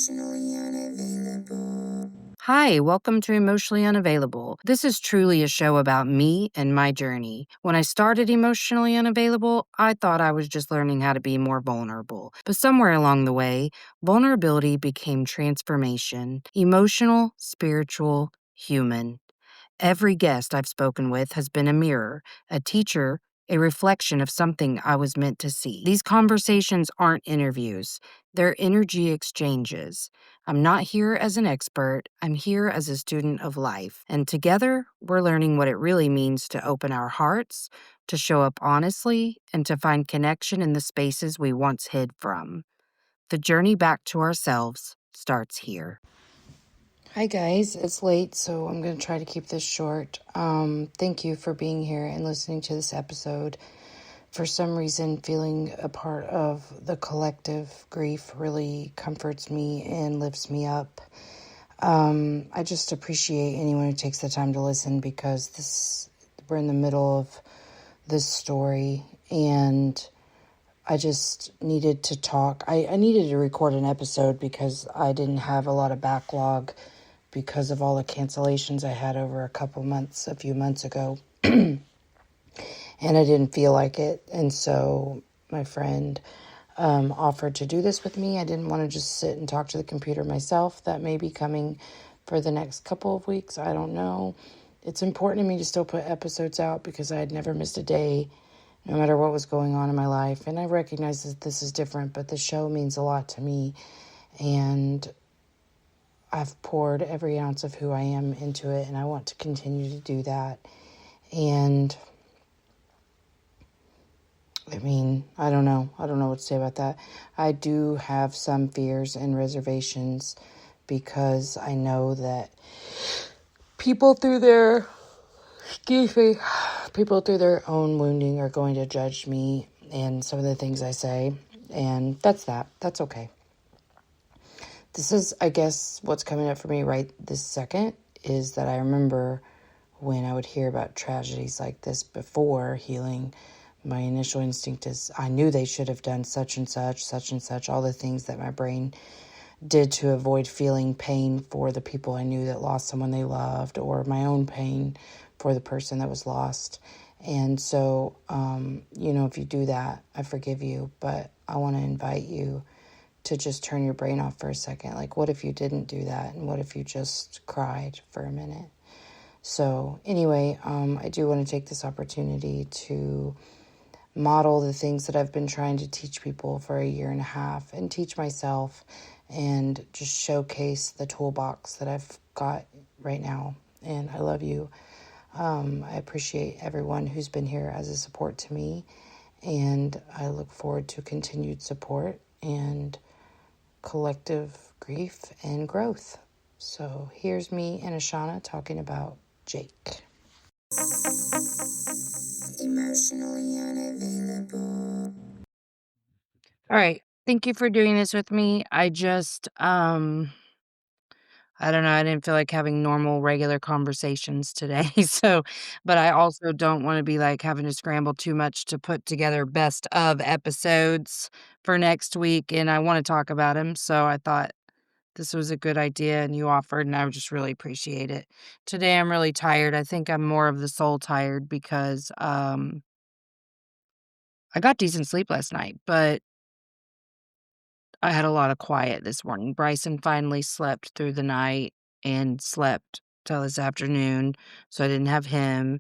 Emotionally unavailable. Hi, welcome to Emotionally Unavailable. This is truly a show about me and my journey. When I started Emotionally Unavailable, I thought I was just learning how to be more vulnerable. But somewhere along the way, vulnerability became transformation emotional, spiritual, human. Every guest I've spoken with has been a mirror, a teacher, a reflection of something I was meant to see. These conversations aren't interviews, they're energy exchanges. I'm not here as an expert, I'm here as a student of life. And together, we're learning what it really means to open our hearts, to show up honestly, and to find connection in the spaces we once hid from. The journey back to ourselves starts here. Hi guys, it's late, so I'm going to try to keep this short. Thank you for being here and listening to this episode. For some reason, feeling a part of the collective grief really comforts me and lifts me up. I just appreciate anyone who takes the time to listen because we're in the middle of this story and I just needed to talk. I needed to record an episode because I didn't have a lot of backlog because of all the cancellations I had over a few months ago. And I didn't feel like it. And so my friend offered to do this with me. I didn't want to just sit and talk to the computer myself. That may be coming for the next couple of weeks. I don't know. It's important to me to still put episodes out because I had never missed a day, no matter what was going on in my life. And I recognize that this is different, but the show means a lot to me. And I've poured every ounce of who I am into it, and I want to continue to do that. And I mean, I don't know what to say about that. I do have some fears and reservations because I know that people through their own wounding are going to judge me and some of the things I say. And that's that. That's okay. This is, I guess, what's coming up for me right this second is that I remember when I would hear about tragedies like this before healing, my initial instinct is I knew they should have done such and such, all the things that my brain did to avoid feeling pain for the people I knew that lost someone they loved or my own pain for the person that was lost. And so, if you do that, I forgive you, but I want to invite you to just turn your brain off for a second. Like, what if you didn't do that? And what if you just cried for a minute? So anyway, I do want to take this opportunity to model the things that I've been trying to teach people for a year and a half and teach myself and just showcase the toolbox that I've got right now. And I love you. I appreciate everyone who's been here as a support to me. And I look forward to continued support and collective grief and growth. So here's me and Ashana talking about Jake. Emotionally unavailable. All right. Thank you for doing this with me. I just, I don't know. I didn't feel like having normal, regular conversations today. But I also don't want to be like having to scramble too much to put together best of episodes for next week. And I want to talk about him. So I thought this was a good idea and you offered, and I would just really appreciate it. Today I'm really tired. I think I'm more of the soul tired because I got decent sleep last night, but I had a lot of quiet this morning. Bryson finally slept through the night and slept till this afternoon, so I didn't have him.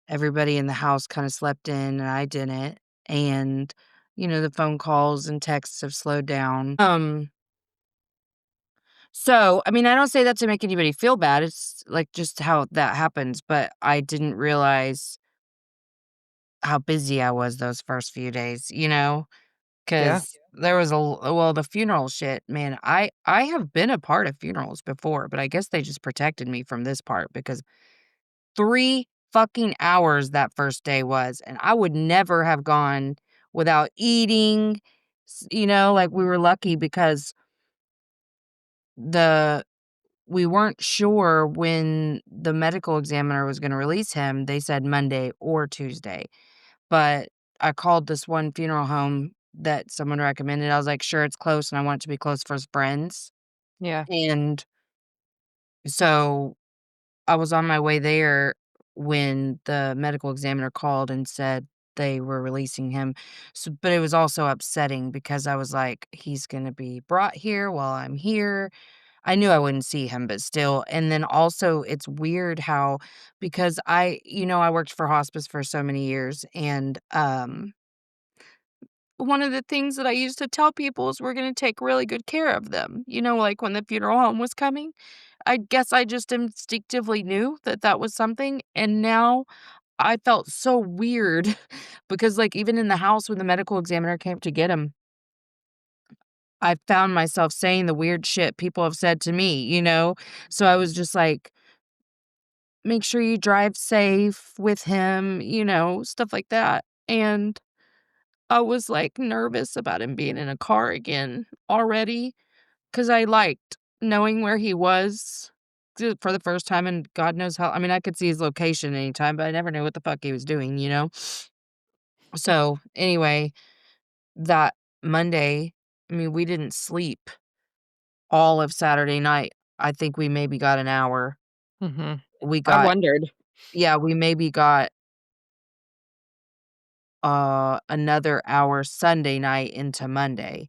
Everybody in the house kinda slept in, and I didn't, and, the phone calls and texts have slowed down. So, I mean, I don't say that to make anybody feel bad, it's, like, just how that happens, but I didn't realize how busy I was those first few days, Yeah. 'cause there was the funeral shit, man, I have been a part of funerals before, but I guess they just protected me from this part because 3 fucking hours that first day was, and I would never have gone without eating, like, we were lucky because the we weren't sure when the medical examiner was gonna release him. They said Monday or Tuesday, but I called this one funeral home that someone recommended. I was like, "Sure, it's close, and I want it to be close for his friends." Yeah. And so I was on my way there when the medical examiner called and said they were releasing him. So, but it was also upsetting because I was like, he's going to be brought here while I'm here. I knew I wouldn't see him, but still. And then also, it's weird how, because I worked for hospice for so many years. And one of the things that I used to tell people is we're going to take really good care of them. Like when the funeral home was coming. I guess I just instinctively knew that that was something, and now I felt so weird because, like, even in the house when the medical examiner came to get him, I found myself saying the weird shit people have said to me? So I was just like, "Make sure you drive safe with him," stuff like that, and I was, like, nervous about him being in a car again already. 'Cause I liked knowing where he was for the first time in God knows how. I mean, I could see his location anytime, but I never knew what the fuck he was doing? So, anyway, that Monday, I mean, we didn't sleep all of Saturday night. I think we maybe got an hour. Mhm. We I got wondered. Yeah, we maybe got, another hour Sunday night into Monday.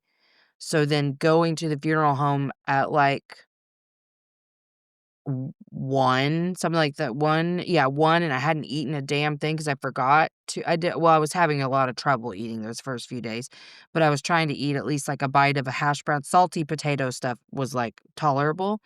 So then going to the funeral home at, like 1, something like that, 1, yeah, 1, and I hadn't eaten a damn thing because I forgot to. I was having a lot of trouble eating those first few days, but I was trying to eat at least, like, a bite of a hash brown. Salty potato stuff was, like, tolerable,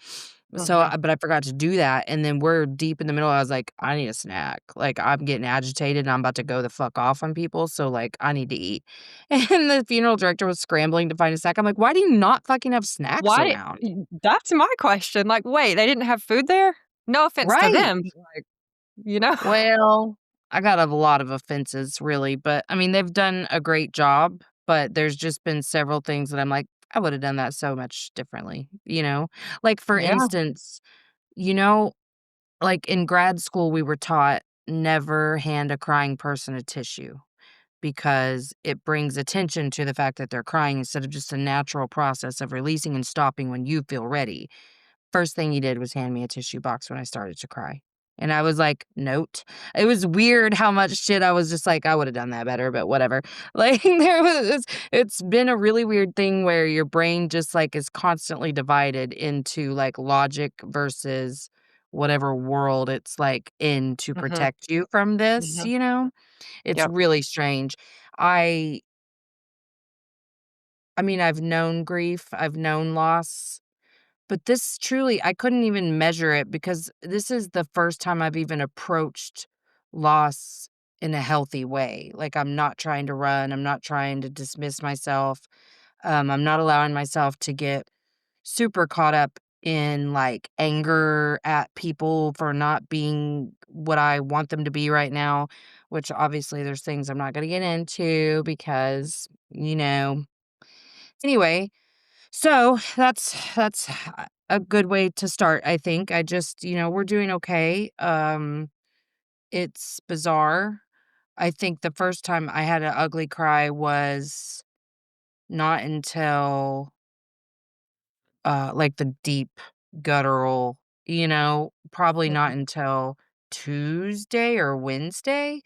so, Mhm. but I forgot to do that, and then we're deep in the middle. I was like, "I need a snack." Like, I'm getting agitated, and I'm about to go the fuck off on people, so, like, I need to eat. And the funeral director was scrambling to find a snack. I'm like, "Why do you not fucking have snacks Why around?" that's my question, like, wait, they didn't have food there? No offense to Right. them, like, you know? Well, I got a lot of offenses, really, but I mean, they've done a great job, but there's just been several things that I'm like, I would have done that so much differently? Like, for Yeah. instance, you know, like in grad school, we were taught never hand a crying person a tissue because it brings attention to the fact that they're crying instead of just a natural process of releasing and stopping when you feel ready. First thing he did was hand me a tissue box when I started to cry. And I was like, "Note." It was weird how much shit I was just like, "I would've done that better, but whatever." Like, it's been a really weird thing where your brain just, like, is constantly divided into, like, logic versus whatever world it's, like, in to Mhm. protect you from this, Mhm. you know? It's Yep. really strange. I I mean, I've known grief, I've known loss, but this truly, I couldn't even measure it because this is the first time I've even approached loss in a healthy way. Like, I'm not trying to run, I'm not trying to dismiss myself. I'm not allowing myself to get super caught up in like anger at people for not being what I want them to be right now, which obviously there's things I'm not going to get into because. Anyway, so that's a good way to start, I think. We're doing okay. It's bizarre. I think the first time I had an ugly cry was not until like the deep guttural, probably not Mhm. until Tuesday or Wednesday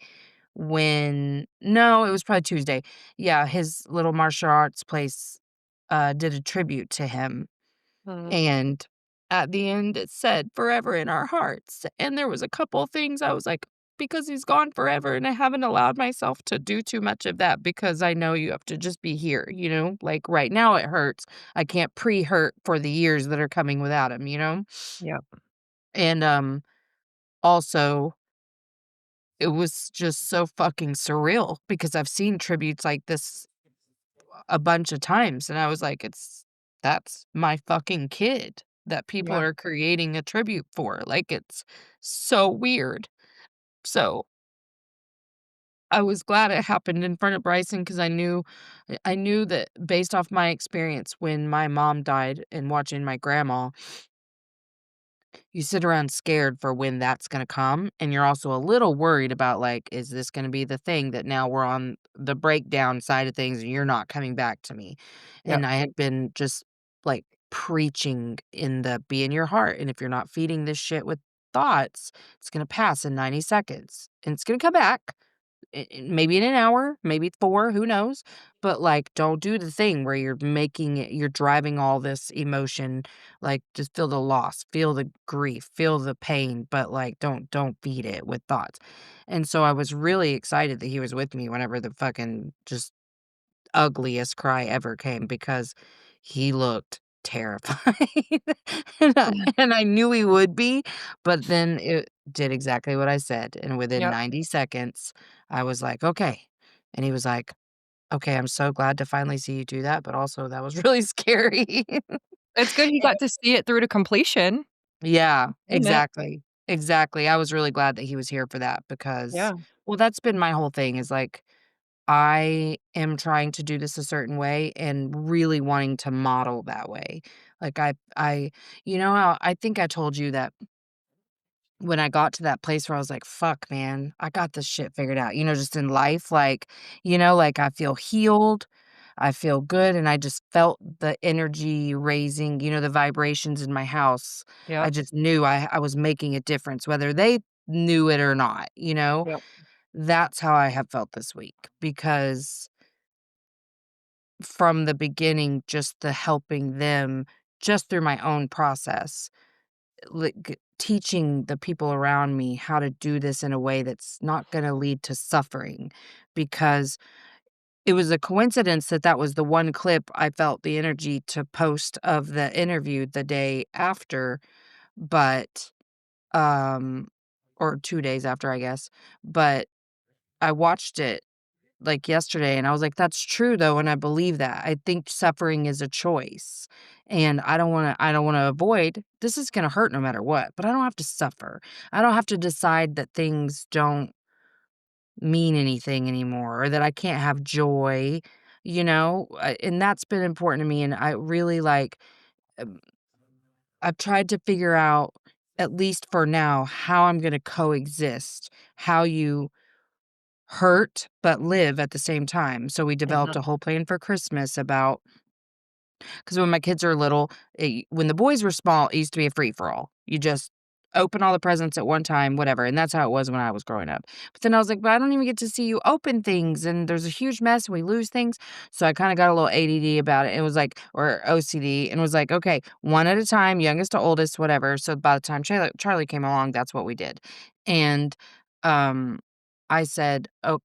when no, it was probably Tuesday. Yeah, his little martial arts place did a tribute to him. Mhm. And at the end, it said "forever in our hearts." And there was a couple things I was like, because he's gone forever, and I haven't allowed myself to do too much of that because I know you have to just be here? Like right now it hurts. I can't pre-hurt for the years that are coming without him? Yep. And also it was just so fucking surreal because I've seen tributes like this a bunch of times, and I was like, that's my fucking kid that people Yeah. are creating a tribute for, like, it's so weird. So, I was glad it happened in front of Bryson because I knew that based off my experience when my mom died and watching my grandma, you sit around scared for when that's gonna come, and you're also a little worried about, like, is this gonna be the thing that now we're on the breakdown side of things and you're not coming back to me? Yep. And I had been just, like, preaching in the be in your heart, and if you're not feeding this shit with thoughts, it's gonna pass in 90 seconds, and it's gonna come back, maybe in an hour, maybe 4, who knows? But, like, don't do the thing where you're driving all this emotion, like, just feel the loss, feel the grief, feel the pain, but, like, don't feed it with thoughts. And so I was really excited that he was with me whenever the fucking just ugliest cry ever came because he looked terrified. And I knew he would be, but then it did exactly what I said, and within Yep. 90 seconds, I was like, "Okay." And he was like, "Okay, I'm so glad to finally see you do that, but also that was really scary." It's good he got to see it through to completion, Yeah, isn't it? exactly, exactly. I was really glad that he was here for that because Yeah. well, that's been my whole thing is, like, I am trying to do this a certain way and really wanting to model that way. Like, you know how I think I told you that when I got to that place where I was like, "Fuck, man, I got this shit figured out," just in life, like, like, I feel healed, I feel good, and I just felt the energy raising, the vibrations in my house. I Yep. just knew I was making a difference, whether they knew it or not, you know? Yep. That's how I have felt this week because from the beginning, just the helping them just through my own process, like, teaching the people around me how to do this in a way that's not gonna lead to suffering, because it was a coincidence that that was the one clip I felt the energy to post of the interview the day after, but, um or 2 days after, I guess, but I watched it like yesterday and I was like, "That's true though," and I believe that. I think suffering is a choice, and I don't wanna avoid this is gonna hurt no matter what, but I don't have to suffer. I don't have to decide that things don't mean anything anymore or that I can't have joy, and that's been important to me, and I really, um, I've tried to figure out, at least for now, how I'm gonna coexist, how you hurt, but live at the same time. So we developed Mhm. a whole plan for Christmas about because when my kids are little, when the boys were small, it used to be a free for all. You just open all the presents at one time, whatever. And that's how it was when I was growing up. But then I was like, but I don't even get to see you open things. And there's a huge mess and we lose things. So I kind of got a little ADD about it. It was like, or OCD, and was like, okay, one at a time, youngest to oldest, whatever. So by the time Charlie came along, that's what we did. And, um, I said, "Oh,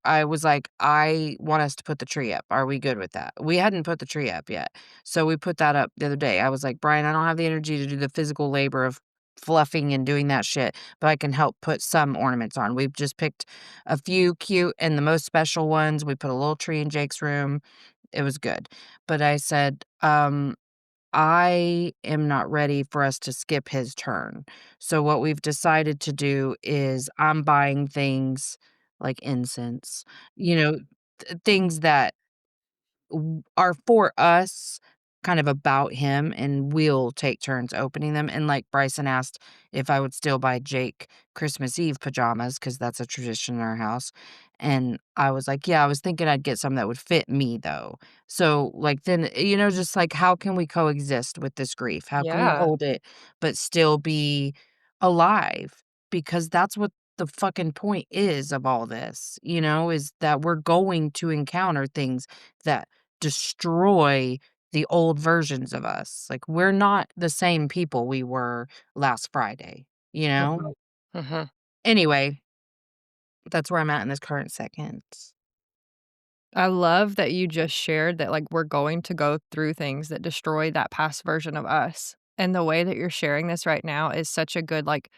I was like, "I want us to put the tree up. Are we good with that?" We hadn't put the tree up yet. So we put that up the other day. I was like, "Brian, I don't have the energy to do the physical labor of fluffing and doing that shit, but I can help put some ornaments on." We've just picked a few cute and the most special ones. We put a little tree in Jake's room. It was good. But I said, I am not ready for us to skip his turn. So what we've decided to do is I'm buying things like incense, things that are for us, kind of about him, and we'll take turns opening them, and, like, Bryson asked if I would still buy Jake Christmas Eve pajamas because that's a tradition in our house, and I was like, "Yeah, I was thinking I'd get some that would fit me, though." So, like, then, just, like, how can we coexist with this grief? How can we Yeah. hold it but still be alive? Because that's what the fucking point is of all this, is that we're going to encounter things that destroy the old versions of us. Like, we're not the same people we were last Friday, you know? Mhm. Mhm. Anyway, that's where I'm at in this current second. I love that you just shared that, like, we're going to go through things that destroy that past version of us, and the way that you're sharing this right now is such a good, like,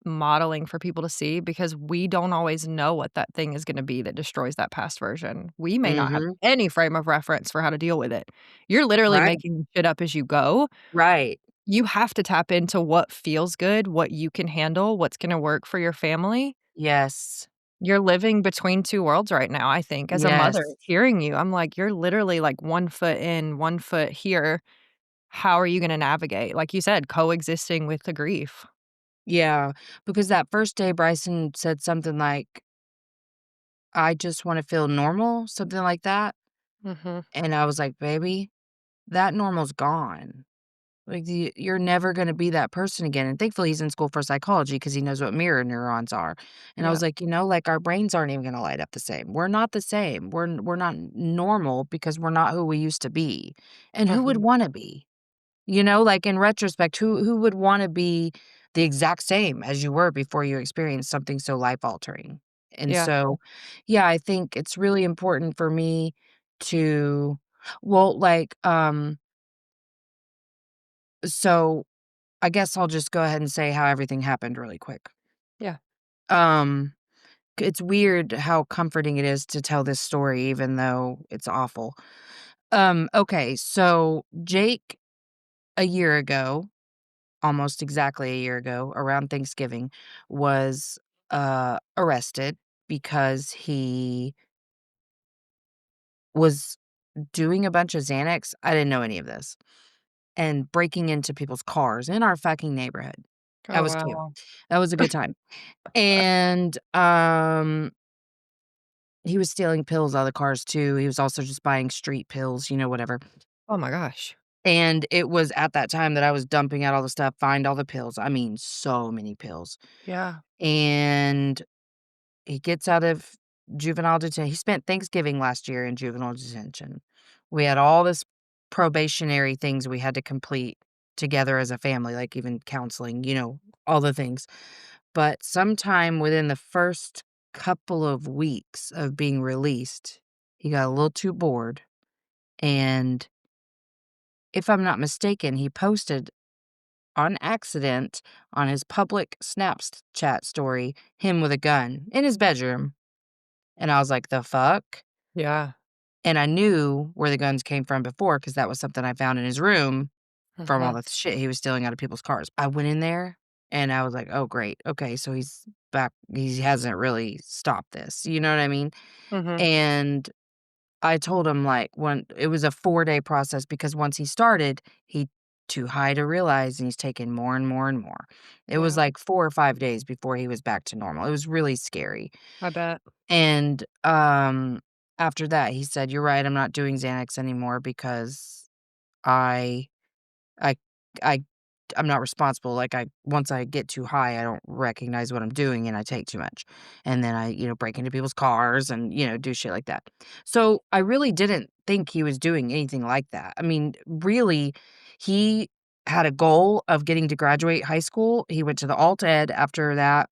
modeling for people to see because we don't always know what that thing is gonna be that destroys that past version. We may not have Mhm. any frame of reference for how to deal with it. You're literally Right. making shit up as you go. Right. You have to tap into what feels good, what you can handle, what's gonna work for your family. Yes. You're living between 2 worlds right now, I think, as a mother, Yes. hearing you, I'm like, you're literally, like, 1 foot in, 1 foot here. How are you gonna navigate? Like you said, coexisting with the grief. Yeah, because that first day, Bryson said something like, "I just wanna feel normal," something like that, Mhm. and I was like, "Baby, that normal's gone." Like, you're never gonna be that person again, and thankfully, he's in school for psychology because he knows what mirror neurons are, and I Yeah. was like, like, our brains aren't even gonna light up the same. We're not the same. We're not normal because we're not who we used to be, and who would Mhm. wanna be? Like, in retrospect, who would wanna be the exact same as you were before you experienced something so life-altering? And Yeah. so, yeah, I think it's really important for me to well, like, so I guess I'll just go ahead and say how everything happened really quick. Yeah. Um, it's weird how comforting it is to tell this story even though it's awful. Okay, so Jake, a year ago, almost exactly a year ago, around Thanksgiving, was, arrested because he was doing a bunch of Xanax. I didn't know any of this, and breaking into people's cars in our fucking neighborhood. That Oh, was cute. wow. That was a good time. And, he was stealing pills out of the cars too. He was also just buying street pills, whatever. Oh my gosh. And it was at that time that I was dumping out all the stuff, find all the pills. I mean, so many pills. Yeah. And he gets out of juvenile detention. He spent Thanksgiving last year in juvenile detention. We had all this probationary things we had to complete together as a family, like even counseling, all the things. But sometime within the first couple of weeks of being released, he got a little too bored, and if I'm not mistaken, he posted on accident on his public Snapchat story him with a gun in his bedroom, and I was like, "The fuck?" Yeah. And I knew where the guns came from before because that was something I found in his room from all Mhm. the shit he was stealing out of people's cars. I went in there and I was like, "Oh, great. Okay, so he's back. He hasn't really stopped this." You know what I mean? Mhm. And I told him, like, when it was a 4-day process because once he started, he too high to realize, and he's taking more and more and more. It was, Yeah. like, 4 or 5 days before he was back to normal. It was really scary. I bet. And, after that, he said, "You're right, I'm not doing Xanax anymore because I I I I'm not responsible, like, once I get too high, I don't recognize what I'm doing and I take too much. And then I, break into people's cars and, do shit like that." So, I really didn't think he was doing anything like that. I mean, really, he had a goal of getting to graduate high school. He went to the alt ed after that.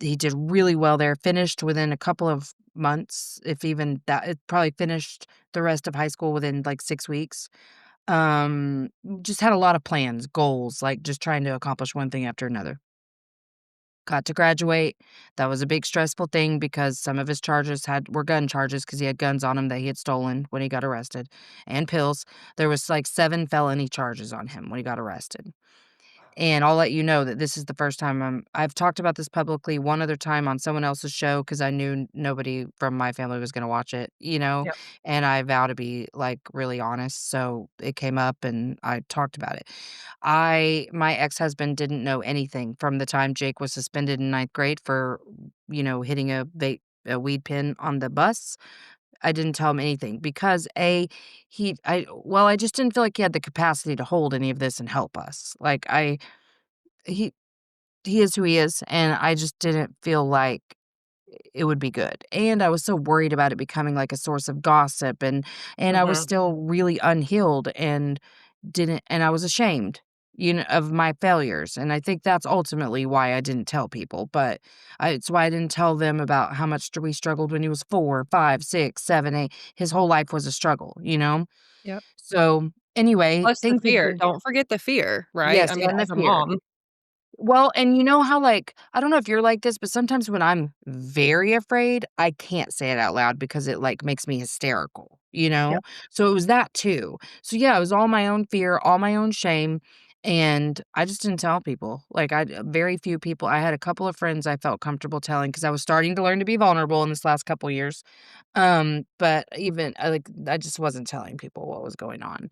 He did really well there, finished within a couple of months, if even that it probably finished the rest of high school within, like, 6 weeks. Just had a lot of plans, goals, like, just trying to accomplish one thing after another. Got to graduate. That was a big stressful thing because some of his charges were gun charges because he had guns on him that he had stolen when he got arrested, and pills. There was, like, 7 felony charges on him when he got arrested. And I'll let you know that this is the first time I've talked about this publicly one other time on someone else's show because I knew nobody from my family was gonna watch it, Yep. and I vow to be, like, really honest, so it came up and I talked about it. My ex-husband didn't know anything from the time Jake was suspended in ninth grade for, hitting a weed pen on the bus. I didn't tell him anything because I just didn't feel like he had the capacity to hold any of this and help us. Like, he he is who he is, and I just didn't feel like it would be good, and I was so worried about it becoming, like, a source of gossip, and I was Mhm. still really unhealed and I was ashamed, of my failures, and I think that's ultimately why I didn't tell people, but it's why I didn't tell them about how much we struggled when he was 4, 5, 6, 7, 8. His whole life was a struggle? Yep. So, anyway, Plus the things have fear. been Don't forget the fear, right? Yes, I mean, and the as a fear. mom. Well, and you know how, like I don't know if you're like this, but sometimes when I'm very afraid, I can't say it out loud because it, like, makes me hysterical, you know? Yep. So it was that too. So, yeah, it was all my own fear, all my own shame, and I just didn't tell people. Like, very few people I had a couple of friends I felt comfortable telling because I was starting to learn to be vulnerable in this last couple years. But even I just wasn't telling people what was going on.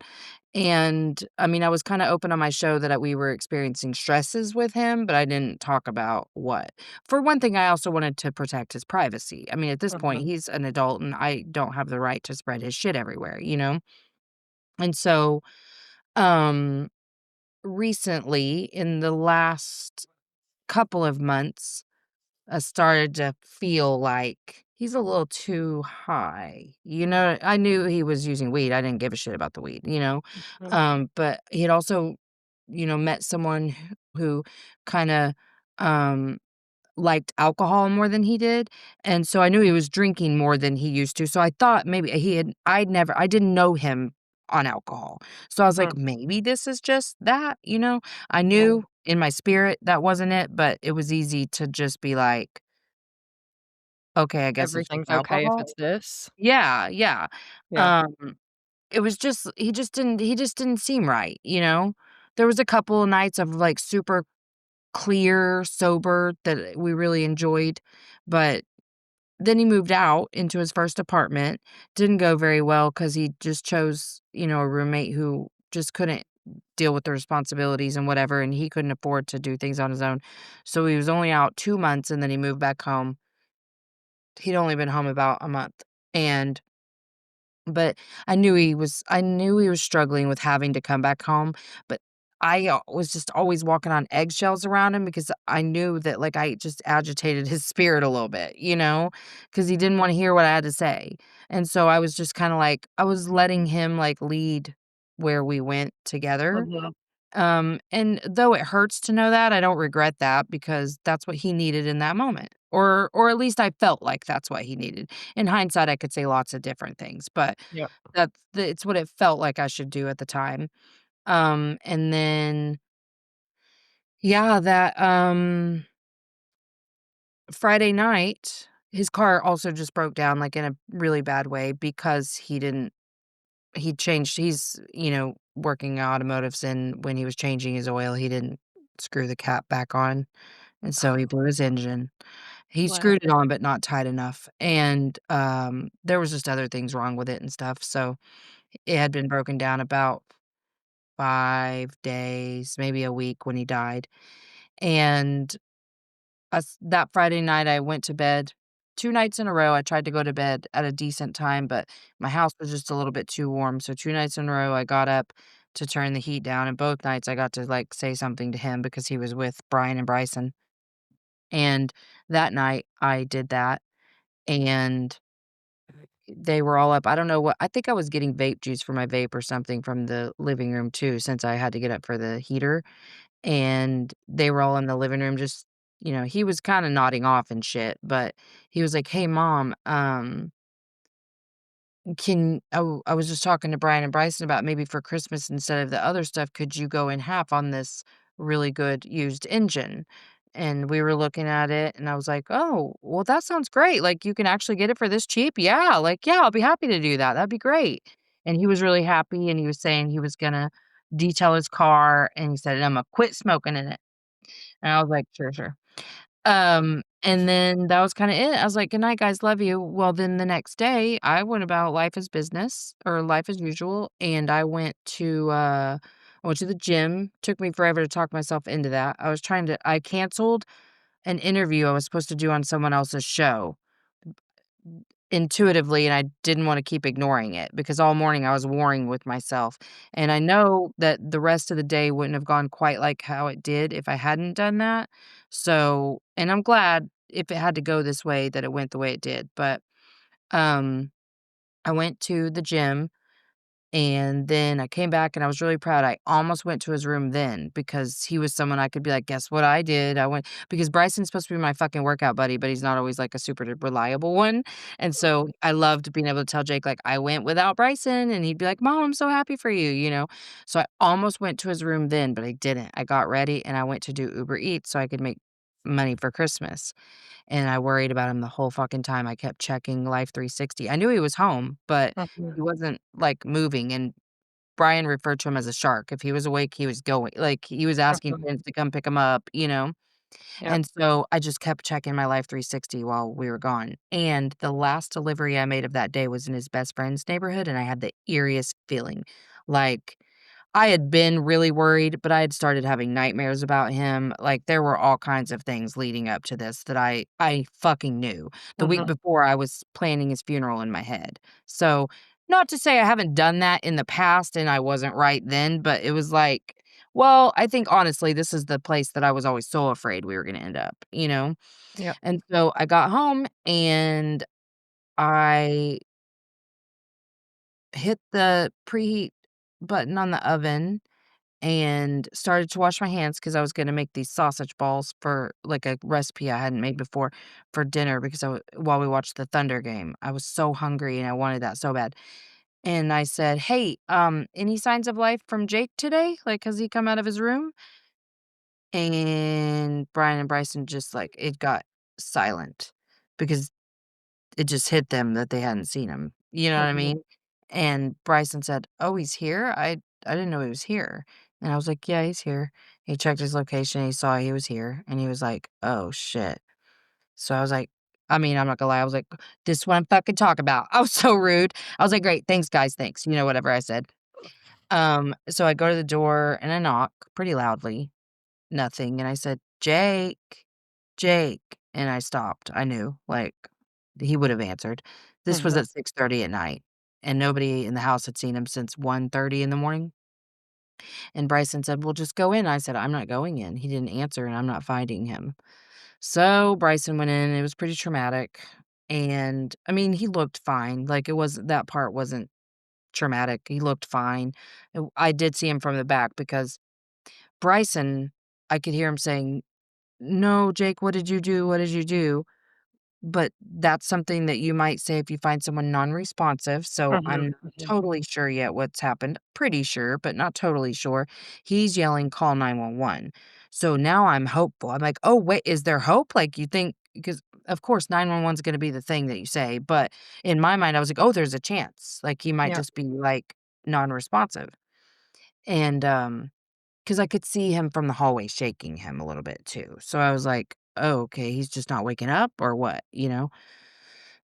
And, I mean, I was kinda open on my show that, we were experiencing stresses with him, but I didn't talk about what. For one thing, I also wanted to protect his privacy. I mean, at this point, Mhm. he's an adult, and I don't have the right to spread his shit everywhere, you know? And so, um recently, in the last couple of months, I started to feel like he's a little too high. I knew he was using weed. I didn't give a shit about the weed. Mhm. But he had also, met someone who kind of um liked alcohol more than he did, and so I knew he was drinking more than he used to, so I thought maybe I didn't know him on alcohol, so I was Mhm. like, "Maybe this is just that?" I Yeah. knew in my spirit that wasn't it, but it was easy to just be like, "Okay, I guess it's just Everything's okay if alcohol." it's this. Yeah, yeah. Yeah. Um, it was just he just didn't seem right? There was a couple of nights of, like, super clear, sober that we really enjoyed, but then he moved out into his first apartment. Didn't go very well because he just chose, a roommate who just couldn't deal with the responsibilities and whatever, and he couldn't afford to do things on his own. So he was only out 2 months, and then he moved back home. He'd only been home about a month, and but I knew he was struggling with having to come back home, but I was just always walking on eggshells around him because I knew that, like, I just agitated his spirit a little bit, because he didn't wanna hear what I had to say, and so I was just kinda like I was letting him, like, lead where we went together, Mhm. and though it hurts to know that, I don't regret that because that's what he needed in that moment, or at least I felt like that's what he needed. In hindsight, I could say lots of different things, but Yep. it's what it felt like I should do at the time. And then yeah, that Friday night, his car also just broke down like in a really bad way because he's working automotives, and when he was changing his oil, he didn't screw the cap back on, and so he blew his engine. He Wow. screwed it on, but not tight enough, and, there was just other things wrong with it and stuff, so it had been broken down about 5 days, maybe a week when he died, and that Friday night, I went to bed 2 nights in a row. I tried to go to bed at a decent time, but my house was just a little bit too warm, so 2 nights in a row, I got up to turn the heat down, and both nights I got to, like, say something to him because he was with Brian and Bryson, and that night, I did that, and they were all up. I don't know what I think I was getting vape juice for my vape or something from the living room too, since I had to get up for the heater, and they were all in the living room just he was kinda nodding off and shit, but he was like, "Hey, mom, I was just talking to Brian and Bryson about maybe for Christmas instead of the other stuff, could you go in half on this really good used engine?" And we were looking at it, and I was like, "Oh, well, that sounds great. Like, you can actually get it for this cheap? Yeah, like, yeah, I'll be happy to do that. That'd be great." And he was really happy, and he was saying he was gonna detail his car, and he said, "Imma quit smoking in it." And I was like, "Sure, sure." And then that was kinda it. I was like, "Good night, guys, love you." Well, then the next day, I went about life as business or life as usual, and I went to the gym. Took me forever to talk myself into that. I canceled an interview I was supposed to do on someone else's show intuitively, and I didn't wanna keep ignoring it because all morning I was warring with myself, and I know that the rest of the day wouldn't have gone quite like how it did if I hadn't done that, and I'm glad if it had to go this way that it went the way it did, but, um, I went to the gym and then I came back and I was really proud. I almost went to his room then because he was someone I could be like, "Guess what I did?" I went because Bryson's supposed to be my fucking workout buddy, but he's not always like a super reliable one. And so I loved being able to tell Jake, like, I went without Bryson, and he'd be like, "Mom, I'm so happy for you?" So I almost went to his room then, but I didn't. I got ready and I went to do Uber Eats so I could make money for Christmas. And I worried about him the whole fucking time. I kept checking Life 360. I knew he was home, but Mhm. he wasn't like moving. And Brian referred to him as a shark. If he was awake, he was going. Like, he was asking Mhm. friends to come pick him up? Yep. And so I just kept checking my Life 360 while we were gone. And the last delivery I made of that day was in his best friend's neighborhood, and I had the eeriest feeling. Like, I had been really worried, but I had started having nightmares about him. Like, there were all kinds of things leading up to this that I fucking knew. The week Mhm. before, I was planning his funeral in my head. So, not to say I haven't done that in the past and I wasn't right then, but it was like Well, I think honestly, this is the place that I was always so afraid we were gonna end up, you know? Yep. And so I got home and I hit the preheat button on the oven and started to wash my hands because I was gonna make these sausage balls for, like, a recipe I hadn't made before for dinner because while we watched the Thunder game. I was so hungry and I wanted that so bad. And I said, "Hey, any signs of life from Jake today? Like, has he come out of his room?" And Brian and Bryson just, like, it got silent because it just hit them that they hadn't seen him, you know what I Mhm. mean? And Bryson said, "Oh, he's here? I didn't know he was here." And I was like, "Yeah, he's here." He checked his location, he saw he was here, and he was like, "Oh, shit." So I was like, I mean, I'm not gonna lie, I was like, "This is what I'm fucking talking about." I was so rude. I was like, "Great, thanks, guys, thanks." You know, whatever I said. So I go to the door and I knock pretty loudly, nothing, and I said, "Jake, Jake," and I stopped. I knew, like, he would have answered. This was Mhm. at 6:30 at night, and nobody in the house had seen him since 1:30 in the morning, and Bryson said, "Well, just go in." I said, "I'm not going in. He didn't answer, and I'm not finding him." So Bryson went in, it was pretty traumatic, and, I mean, he looked fine, like, it was that part wasn't traumatic, he looked fine. I did see him from the back because Bryson, I could hear him saying, "No, Jake, what did you do? What did you do?" But that's something that you might say if you find someone non-responsive, so I'm Mhm. not Mhm. totally sure yet what's happened. Pretty sure, but not totally sure. He's yelling, "Call 911." So now I'm hopeful. I'm like, "Oh, wait, is there hope?" Like, you think because, of course, 911 is gonna be the thing that you say, but in my mind, I was like, "Oh, there's a chance." Like, he might Yep. just be, like, non-responsive. And, because I could see him from the hallway shaking him a little bit too. So I was like, "Oh, okay, he's just not waking up or what?" You know?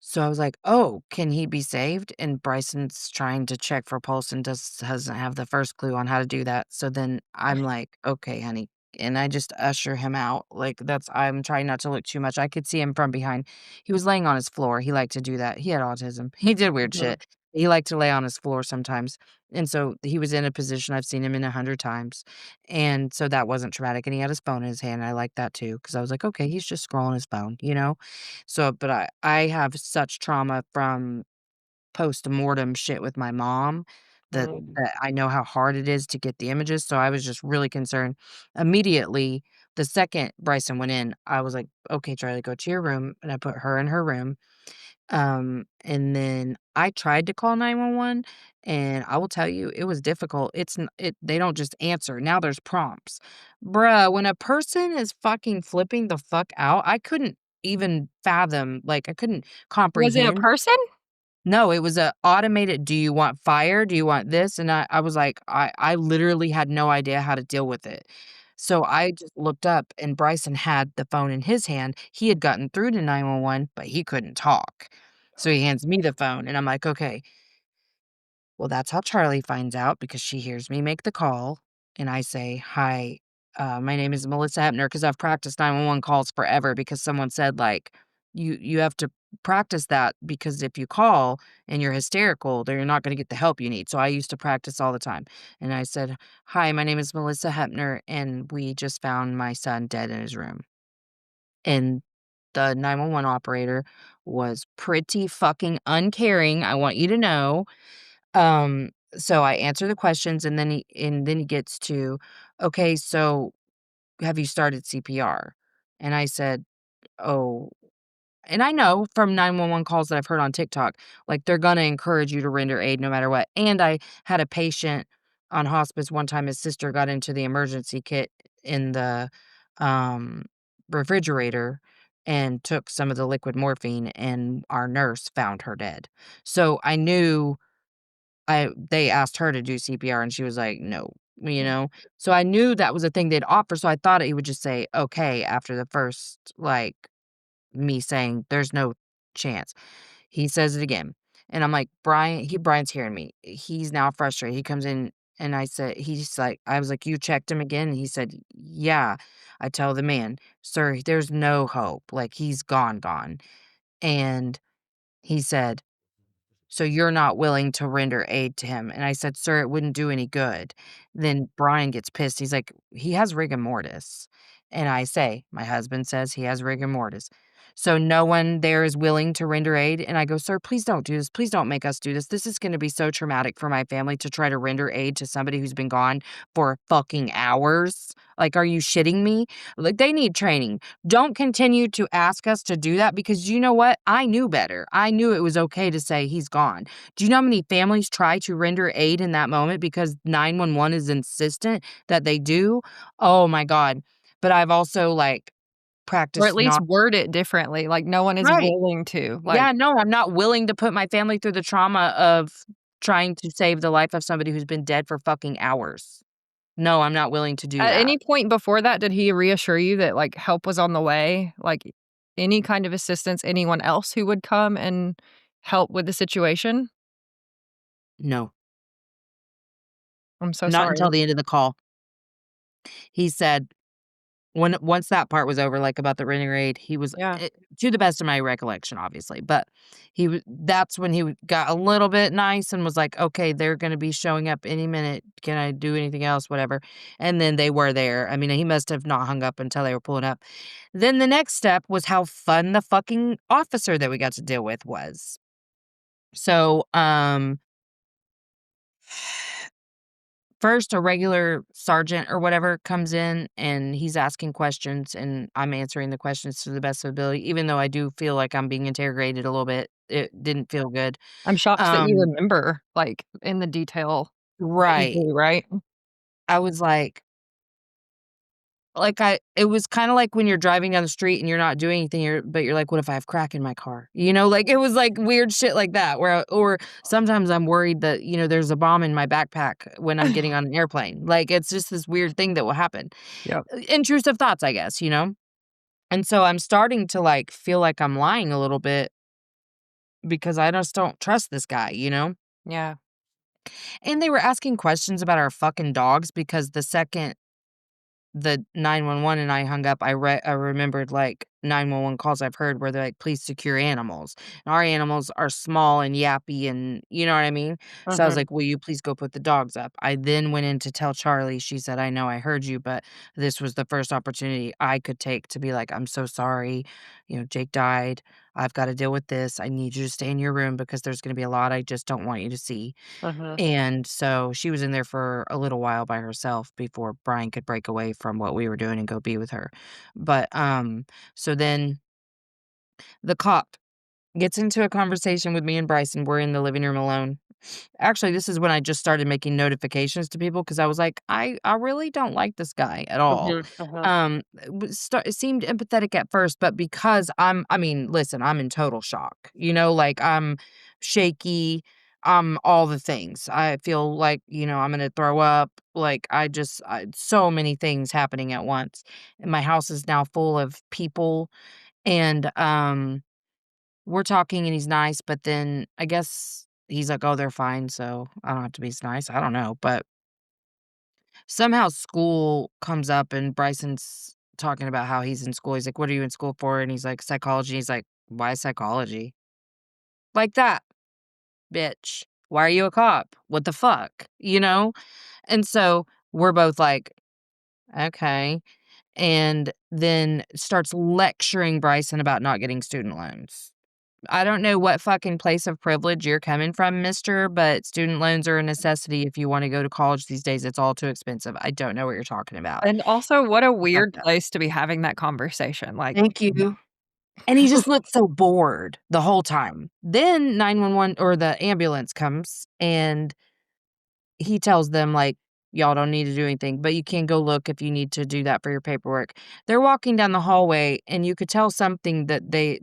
So I was like, "Oh, can he be saved?" And Bryson's trying to check for pulse and doesn't have the first clue on how to do that. So then I'm like, "Okay, honey." And I just usher him out. Like I'm trying not to look too much. I could see him from behind. He was laying on his floor. He liked to do that. He had autism. He did weird Mhm. shit. He liked to lay on his floor sometimes. And so he was in a position I've seen him in 100 times. And so that wasn't traumatic. And he had his phone in his hand. I liked that too. Cause I was like, okay, he's just scrolling his phone, you know? So, but I have such trauma from postmortem shit with my mom Mhm. that I know how hard it is to get the images, so I was just really concerned. Immediately, the second Bryson went in, I was like, "Okay, Charlie, go to your room," and I put her in her room, and then I tried to call 911, and I will tell you, it was difficult. It's n it they don't just answer, now there's prompts. Bruh, when a person is fucking flipping the fuck out, I couldn't even fathom, like, I couldn't Was it a comprehend. person? No, it was a automated, "Do you want fire? Do you want this?" And I was like, I literally had no idea how to deal with it. So I just looked up and Bryson had the phone in his hand. He had gotten through to 911, but he couldn't talk. So he hands me the phone and I'm like, "Okay." Well, that's how Charlie finds out because she hears me make the call, and I say, "Hi, my name is Malisa Hepner," because I've practiced 911 calls forever because someone said, like, "You have to practice that because if you call and you're hysterical, then you're not gonna get the help you need." So I used to practice all the time, and I said, "Hi, my name is Malisa Hepner, and we just found my son dead in his room." And the 911 operator was pretty fucking uncaring, I want you to know. So I answer the questions and then he gets to, "Okay, so have you started CPR?" And I said, "Oh," and I know from 911 calls that I've heard on TikTok, like, they're gonna encourage you to render aid no matter what, and I had a patient on hospice one time, his sister got into the emergency kit in the, um, refrigerator and took some of the liquid morphine, and our nurse found her dead. So I knew they asked her to do CPR and she was like, "No," you Mm. know? So I knew that was a thing they'd offer, so I thought he would just say, "Okay," after the first, like, me saying, "There's no chance." He says it again, and I'm like, Brian's hearing me. He's now frustrated. He comes in and I was like, "You checked him again?" And he said, "Yeah." I tell the man, "Sir, there's no hope. Like, he's gone, gone." And he said, so you're not willing to render aid to him." And I said, "Sir, it wouldn't do any good." Then Brian gets pissed. He's like, "He has rigor mortis." And I say, "My husband says he has rigor mortis. So no one there is willing to render aid." And I go, "Sir, please don't do this. Please don't make us do this. This is gonna be so traumatic for my family to try to render aid to somebody who's been gone for fucking hours. Like, are you shitting me? Like, they need training. Don't continue to ask us to do that because you know what? I knew better. I knew it was okay to say he's gone. Do you know how many families try to render aid in that moment because 911 is insistent that they do? Oh my God. But I've also like Or at practiced least not word it differently, like, no one is right. willing to, like Yeah, no, I'm not willing to put my family through the trauma of trying to save the life of somebody who's been dead for fucking hours. No, I'm not willing to do at that. any point before that, did he reassure you that, like, help was on the way? Like, any kind of assistance, anyone else who would come and help with the situation? No, I'm so not until sorry. the end of the call. He said, once that part was over, like, about the renegade, he was Yeah. to the best of my recollection, obviously, but that's when he got a little bit nice and was like, "Okay, they're gonna be showing up any minute. Can I do anything else?" Whatever, and then they were there. I mean, he must have not hung up until they were pulling up. Then the next step was how fun the fucking officer that we got to deal with was. So, first, a regular sergeant or whatever comes in and he's asking questions, and I'm answering the questions to the best of ability, even though I do feel like I'm being interrogated a little bit. It didn't feel good. I'm shocked that you Um, remember, like, in the detail that you right. do, right? I was like, I it was kinda like when you're driving down the street and you're not doing anything, but you're like, "What if I have crack in my car?" You know, like, it was, like, weird shit like that where or sometimes I'm worried that, there's a bomb in my backpack when I'm getting on an airplane. Like, it's just this weird thing that will happen. Yep. Intrusive thoughts, I guess, you know? And so I'm starting to, like, feel like I'm lying a little bit because I just don't trust this guy, you know? Yeah. And they were asking questions about our fucking dogs because the second the 911 and I hung up, I remembered, like, 911 calls I've heard where they're like, "Please secure animals." And our animals are small and yappy and you know what I mean? So I was Mhm. like, "Will you please go put the dogs up?" I then went in to tell Charlie, she said, "I know I heard you, but this was the first opportunity I could take to be like, 'I'm so sorry. Jake died. I've gotta deal with this. I need you to stay in your room because there's gonna be a lot I just don't want you to see.'" Mhm. And so she was in there for a little while by herself before Brian could break away from what we were doing and go be with her. But, so then the cop gets into a conversation with me and Bryson. We're in the living room alone. Actually, this is when I just started making notifications to people because I was like, I really don't like this guy at all. Mhm. Mhm. It seemed empathetic at first, but because I mean, listen, I'm in total shock. Like I'm shaky. I'm all the things. I feel like, I'm gonna throw up. Like so many things happening at once. And my house is now full of people and we're talking and he's nice, but then I guess he's like, "Oh, they're fine, so I don't have to be as nice." I don't know, but somehow school comes up and Bryson's talking about how he's in school. He's like, "What are you in school for?" And he's like, "Psychology." He's like, "Why psychology?" Like that, bitch. Why are you a cop? What the fuck? You know? And so we're both like, "Okay." And then starts lecturing Bryson about not getting student loans. I don't know what fucking place of privilege you're coming from, mister, but student loans are a necessity if you wanna go to college these days, it's all too expensive. I don't know what you're talking about. And also, what a I fucked weird up. place to be having that conversation, like Thank you. And he just looked so bored the whole time. Then 911 or the ambulance comes, and he tells them, like, "Y'all don't need to do anything, but you can go look if you need to do that for your paperwork." They're walking down the hallway, and you could tell something that they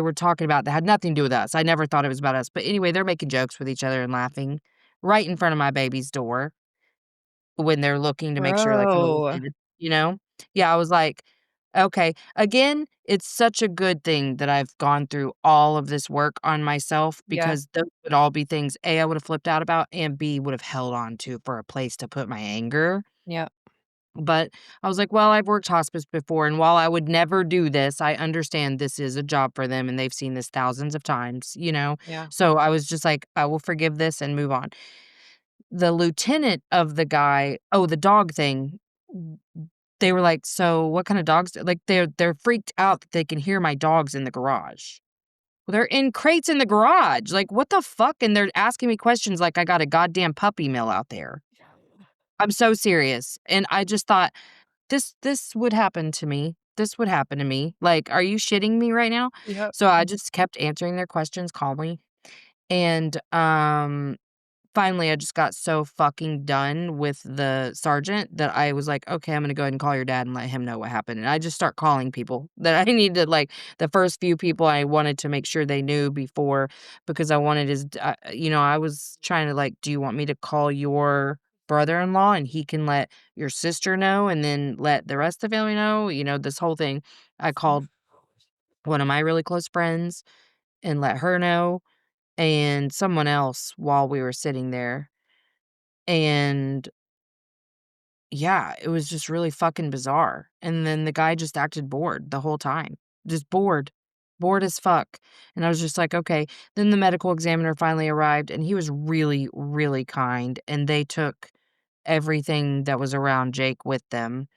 were talking about that had nothing to do with us. I never thought it was about us, but anyway, they're making jokes with each other and laughing right in front of my baby's door when they're looking to make sure, like, "Oh, Bro. okay, Yeah, I was like, "Okay." Again, it's such a good thing that I've gone through all of this work on myself Yeah. because those would all be things, A, I would have flipped out about, and B, would have held on to for a place to put my anger. Yeah. But I was like, "Well, I've worked hospice before, and while I would never do this, I understand this is a job for them, and they've seen this thousands of times," you know? Yeah. So I was just like, "I will forgive this and move on." The lieutenant of the guy the dog thing, they were like, "So what kind of dogs" like, they're freaked out that they can hear my dogs in the garage. Well, they're in crates in the garage, like, what the fuck? And they're asking me questions like I got a goddamn puppy mill out there. I'm so serious, and I just thought, "This would happen to me. This would happen to me. Like, are you shitting me right now?" Yep. So I just kept answering their questions calmly, and, finally, I just got so fucking done with the sergeant that I was like, "Okay, I'm gonna go ahead and call your dad and let him know what happened," and I just start calling people that I needed, like, the first few people I wanted to make sure they knew before because I wanted I was trying to, like, "Do you want me to call your brother-in-law and he can let your sister know and then let the rest of the family know?" This whole thing. I called one of my really close friends and let her know and someone else while we were sitting there. And yeah, it was just really fucking bizarre. And then the guy just acted bored the whole time. Just bored. Bored as fuck. And I was just like, okay. Then the medical examiner finally arrived and he was really, really kind. And they took everything that was around Jake with them,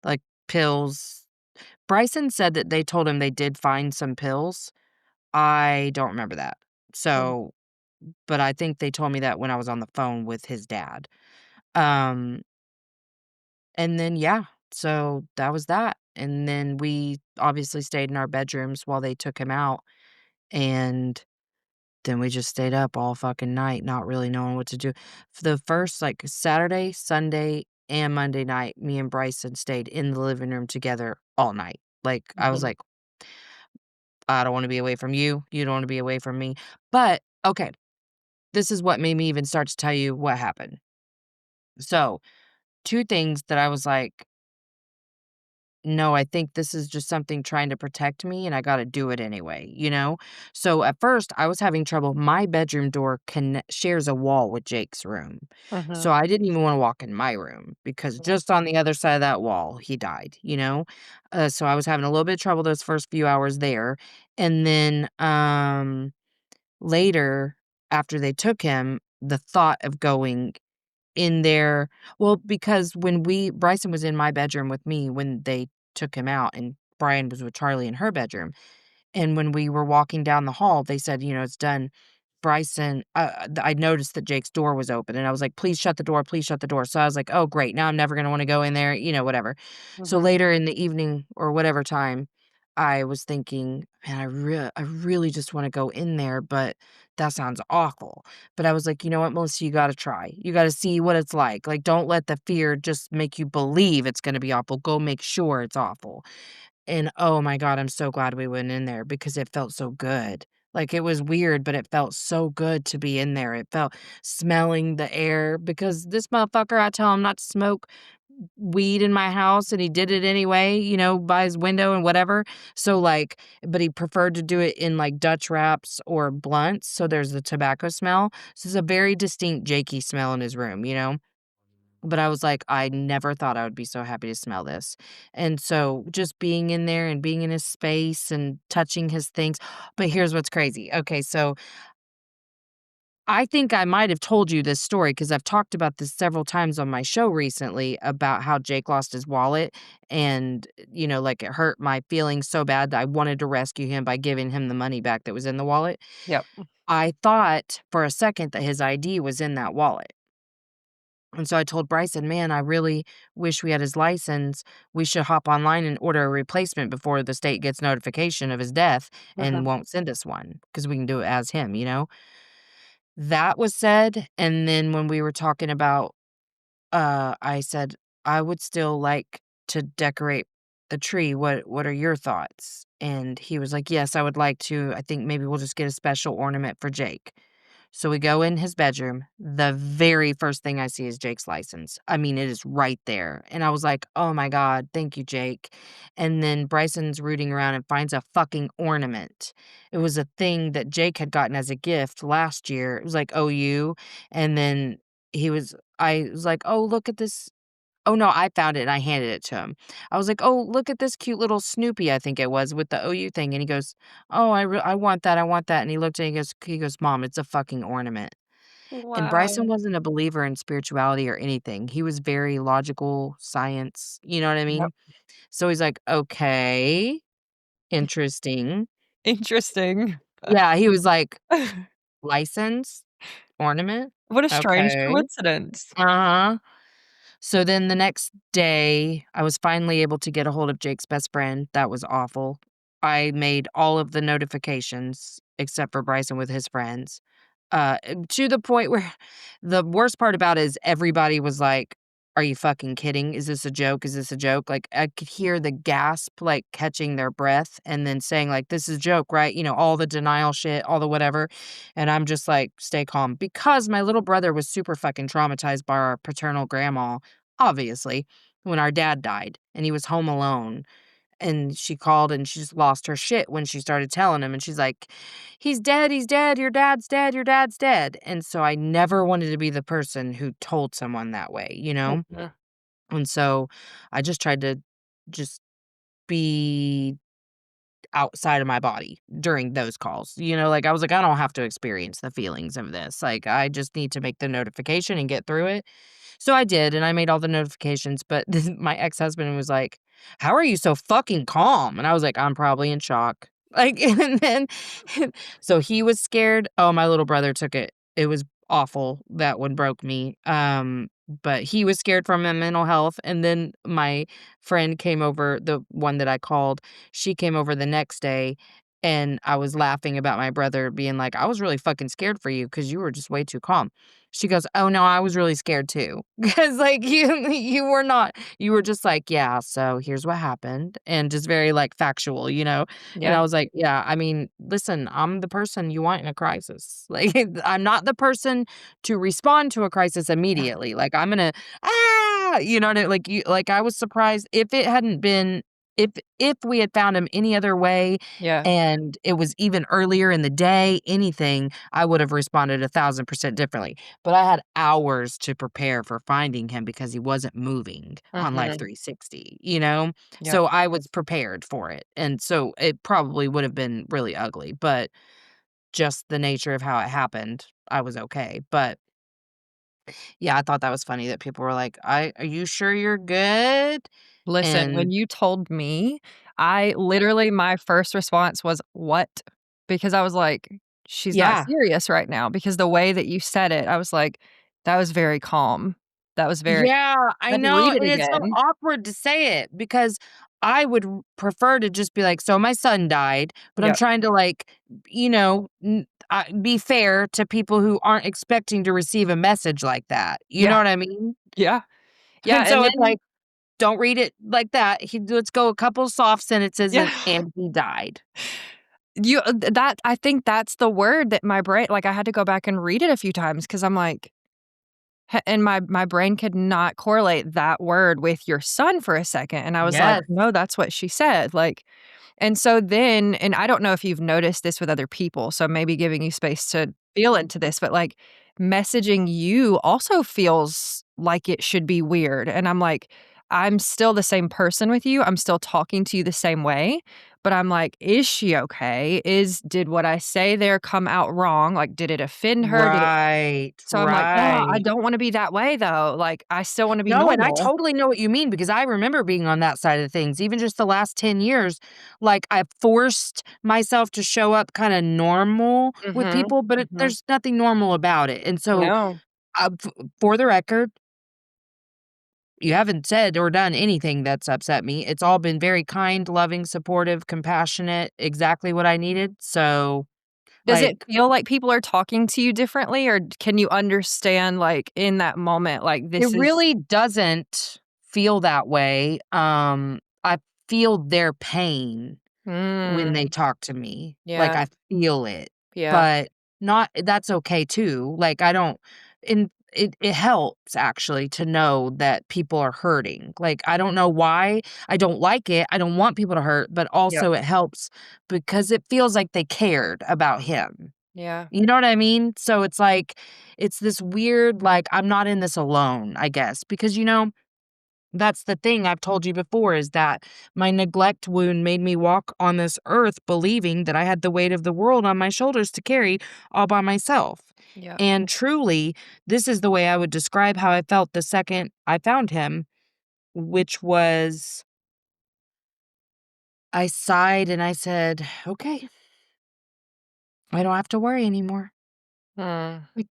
like pills. Bryson said that they told him they did find some pills. I don't remember that. Mm. So, but I think they told me that when I was on the phone with his dad. Um, And then, yeah, so that was that, and then we obviously stayed in our bedrooms while they took him out, and then we just stayed up all fucking night, not really knowing what to do. For the first, like, Saturday, Sunday, and Monday night, me and Bryson stayed in the living room together all night. Like, I was Mhm. like, "I don't wanna be away from you, you don't wanna be away from me." But, okay, this is what made me even start to tell you what happened. So, 2 things that I was like, no, I think this is just something trying to protect me and I gotta do it anyway, you know? So at first I was having trouble. My bedroom door shares a wall with Jake's room. Mhm. So I didn't even wanna walk in my room because just on the other side of that wall, he died, you know? So I was having a little bit of trouble those first few hours there. And then, later, after they took him, the thought of going in there because when Bryson was in my bedroom with me when they took him out, and Brian was with Charlie in her bedroom, and when we were walking down the hall, they said, "It's done." Bryson I noticed that Jake's door was open, and I was like, "Please shut the door, please shut the door." So I was like, "Oh, great, now I'm never gonna wanna go in there," whatever. So Mhm. later in the evening or whatever time, I was thinking, "Man, I really just wanna go in there, but that sounds awful." But I was like, "You know what, Melissa? You gotta try. You gotta see what it's like. Like, don't let the fear just make you believe it's gonna be awful. Go make sure it's awful." And, oh my god, I'm so glad we went in there because it felt so good. Like, it was weird, but it felt so good to be in there. It felt smelling the air because this motherfucker, I tell him not to smoke weed in my house, and he did it anyway, by his window and whatever. So, like but he preferred to do it in, like, Dutch wraps or blunts, so there's the tobacco smell. So, it's a very distinct Jakey smell in his room, you know? But I was like, "I never thought I would be so happy to smell this." And so just being in there and being in his space and touching his things but here's what's crazy. Okay, so I think I might have told you this story because 'cause I've talked about this several times on my show recently about how Jake lost his wallet and, like, it hurt my feelings so bad that I wanted to rescue him by giving him the money back that was in the wallet. Yep. I thought for a second that his ID was in that wallet. And so I told Bryson, "Man, I really wish we had his license. We should hop online and order a replacement before the state gets notification of his death and Mhm. won't send us one because we can do it as him, you know?" That was said, and then when we were talking about, I said, "I would still like to decorate the tree. What are your thoughts?" And he was like, "Yes, I would like to. I think maybe we'll just get a special ornament for Jake." So we go in his bedroom. The very first thing I see is Jake's license. I mean, it is right there. And I was like, "Oh my god, thank you, Jake." And then Bryson's rooting around and finds a fucking ornament. It was a thing that Jake had gotten as a gift last year. It was like OU. And then I was like, "Oh, look at this Oh, no, I found it and I handed it to him. I was like, "Oh, look at this cute little Snoopy," I think it was, with the OU thing, and he goes, "Oh, I want that, I want that," and he looked at it, he goes, "Mom, it's a fucking ornament." And Bryson Wow. wasn't a believer in spirituality or anything. He was very logical, science, you know what I Yep. mean? So he's like, "Okay, interesting." Interesting. Yeah, he was like, "License? Ornament? What a strange Okay." coincidence. Uh-huh. So then the next day, I was finally able to get a hold of Jake's best friend. That was awful. I made all of the notifications except for Bryson with his friends. To the point where the worst part about it is everybody was like, "Are you fucking kidding? Is this a joke? Is this a joke?" Like, I could hear the gasp, like, catching their breath and then saying, like, "This is a joke, right?" You know, all the denial shit, all the whatever, and I'm just like, "Stay calm," because my little brother was super fucking traumatized by our paternal grandma, obviously, when our dad died, and he was home alone. And she called and she just lost her shit when she started telling him, and she's like, he's dead, your dad's dead, your dad's dead." And so I never wanted to be the person who told someone that way, you know? Mhm. And so I just tried to just be outside of my body during those calls. You know, like, I was like, "I don't have to experience the feelings of this. Like, I just need to make the notification and get through it." So I did, and I made all the notifications, but my ex-husband was like, "How are you so fucking calm?" And I was like, "I'm probably in shock." Like, and then so he was scared. Oh, my little brother took it. It was awful. That one broke me. But he was scared from my mental health, and then my friend came over, the one that I called, she came over the next day, and I was laughing about my brother being like, "I was really fucking scared for you because you were just way too calm." She goes, "Oh, no, I was really scared too, because like, you were not, you were just like, 'Yeah, so here's what happened,' and just very, like, factual, you know?" And Yeah. I was like, "Yeah, I mean, listen, I'm the person you want in a crisis. Like, I'm not the person to respond to a crisis immediately. Like, I'm gonna, you know what I, like, you, like, I was surprised if it hadn't been, if we had found him any other way Yeah. and it was even earlier in the day, anything, I would have responded 1,000% differently. But I had hours to prepare for finding him because he wasn't moving on Life Mhm. 360, you know? Yep. So I was prepared for it, and so it probably would have been really ugly, but just the nature of how it happened, I was okay. But yeah, I thought that was funny that people were like, Are you sure you're good?" Listen, when And you told me, I literally my first response was, "What?" Because I was like, "She's not yeah. serious right now," because the way that you said it, I was like, "That was very calm. That was very." Yeah, I I had to know, read it and it's so again. awkward to say it because I would prefer to just be like, "So my son died," but I'm Yep. trying to, like, you know, be fair to people who aren't expecting to receive a message like that, you know Yeah. what I mean? Yeah. Yeah, And and so it's then like, don't read it like that. Let's go a couple soft sentences yeah. and he died. You that I think that's the word that my brain like, I had to go back and read it a few times because 'cause I'm like and my brain could not correlate that word with your son for a second, and I was like, Yes. "No, that's what she said," like and so then and I don't know if you've noticed this with other people, so maybe giving you space to feel into this, but, like, messaging you also feels like it should be weird, and I'm like, I'm still the same person with you, I'm still talking to you the same way, but I'm like, "Is she okay? Did what I say there come out wrong? Like, did it offend her? Did it" Right, so I'm like, "Oh, I right. don't wanna be that way, though, like, I still wanna be No, and I normal." totally know what you mean because I remember being on that side of things, even just the last 10 years, like, I forced myself to show up kinda normal with Mhm, people, but mhm. there's nothing normal about it, and so, No. for the record, you haven't said or done anything that's upset me. It's all been very kind, loving, supportive, compassionate, exactly what I needed, so, Does it like, feel like people are talking to you differently, or can you understand, like, in that moment, like, it this is really doesn't feel that way. I feel their pain when they Mm, talk to me, like, yeah, I feel it, yeah, but not, that's okay too, like, I don't, and it helps actually to know that people are hurting, like, I don't know why, I don't like it, I don't want people to hurt, but yep, also it helps because it feels like they cared about him, yeah. you know what I mean? So it's like, it's this weird, like, I'm not in this alone, I guess, because, That's the thing I've told you before is that my neglect wound made me walk on this earth believing that I had the weight of the world on my shoulders to carry all by myself. Yep. And truly, this is the way I would describe how I felt the second I found him, which was I sighed and I said, "Okay, I don't have to worry anymore. Mm. Like,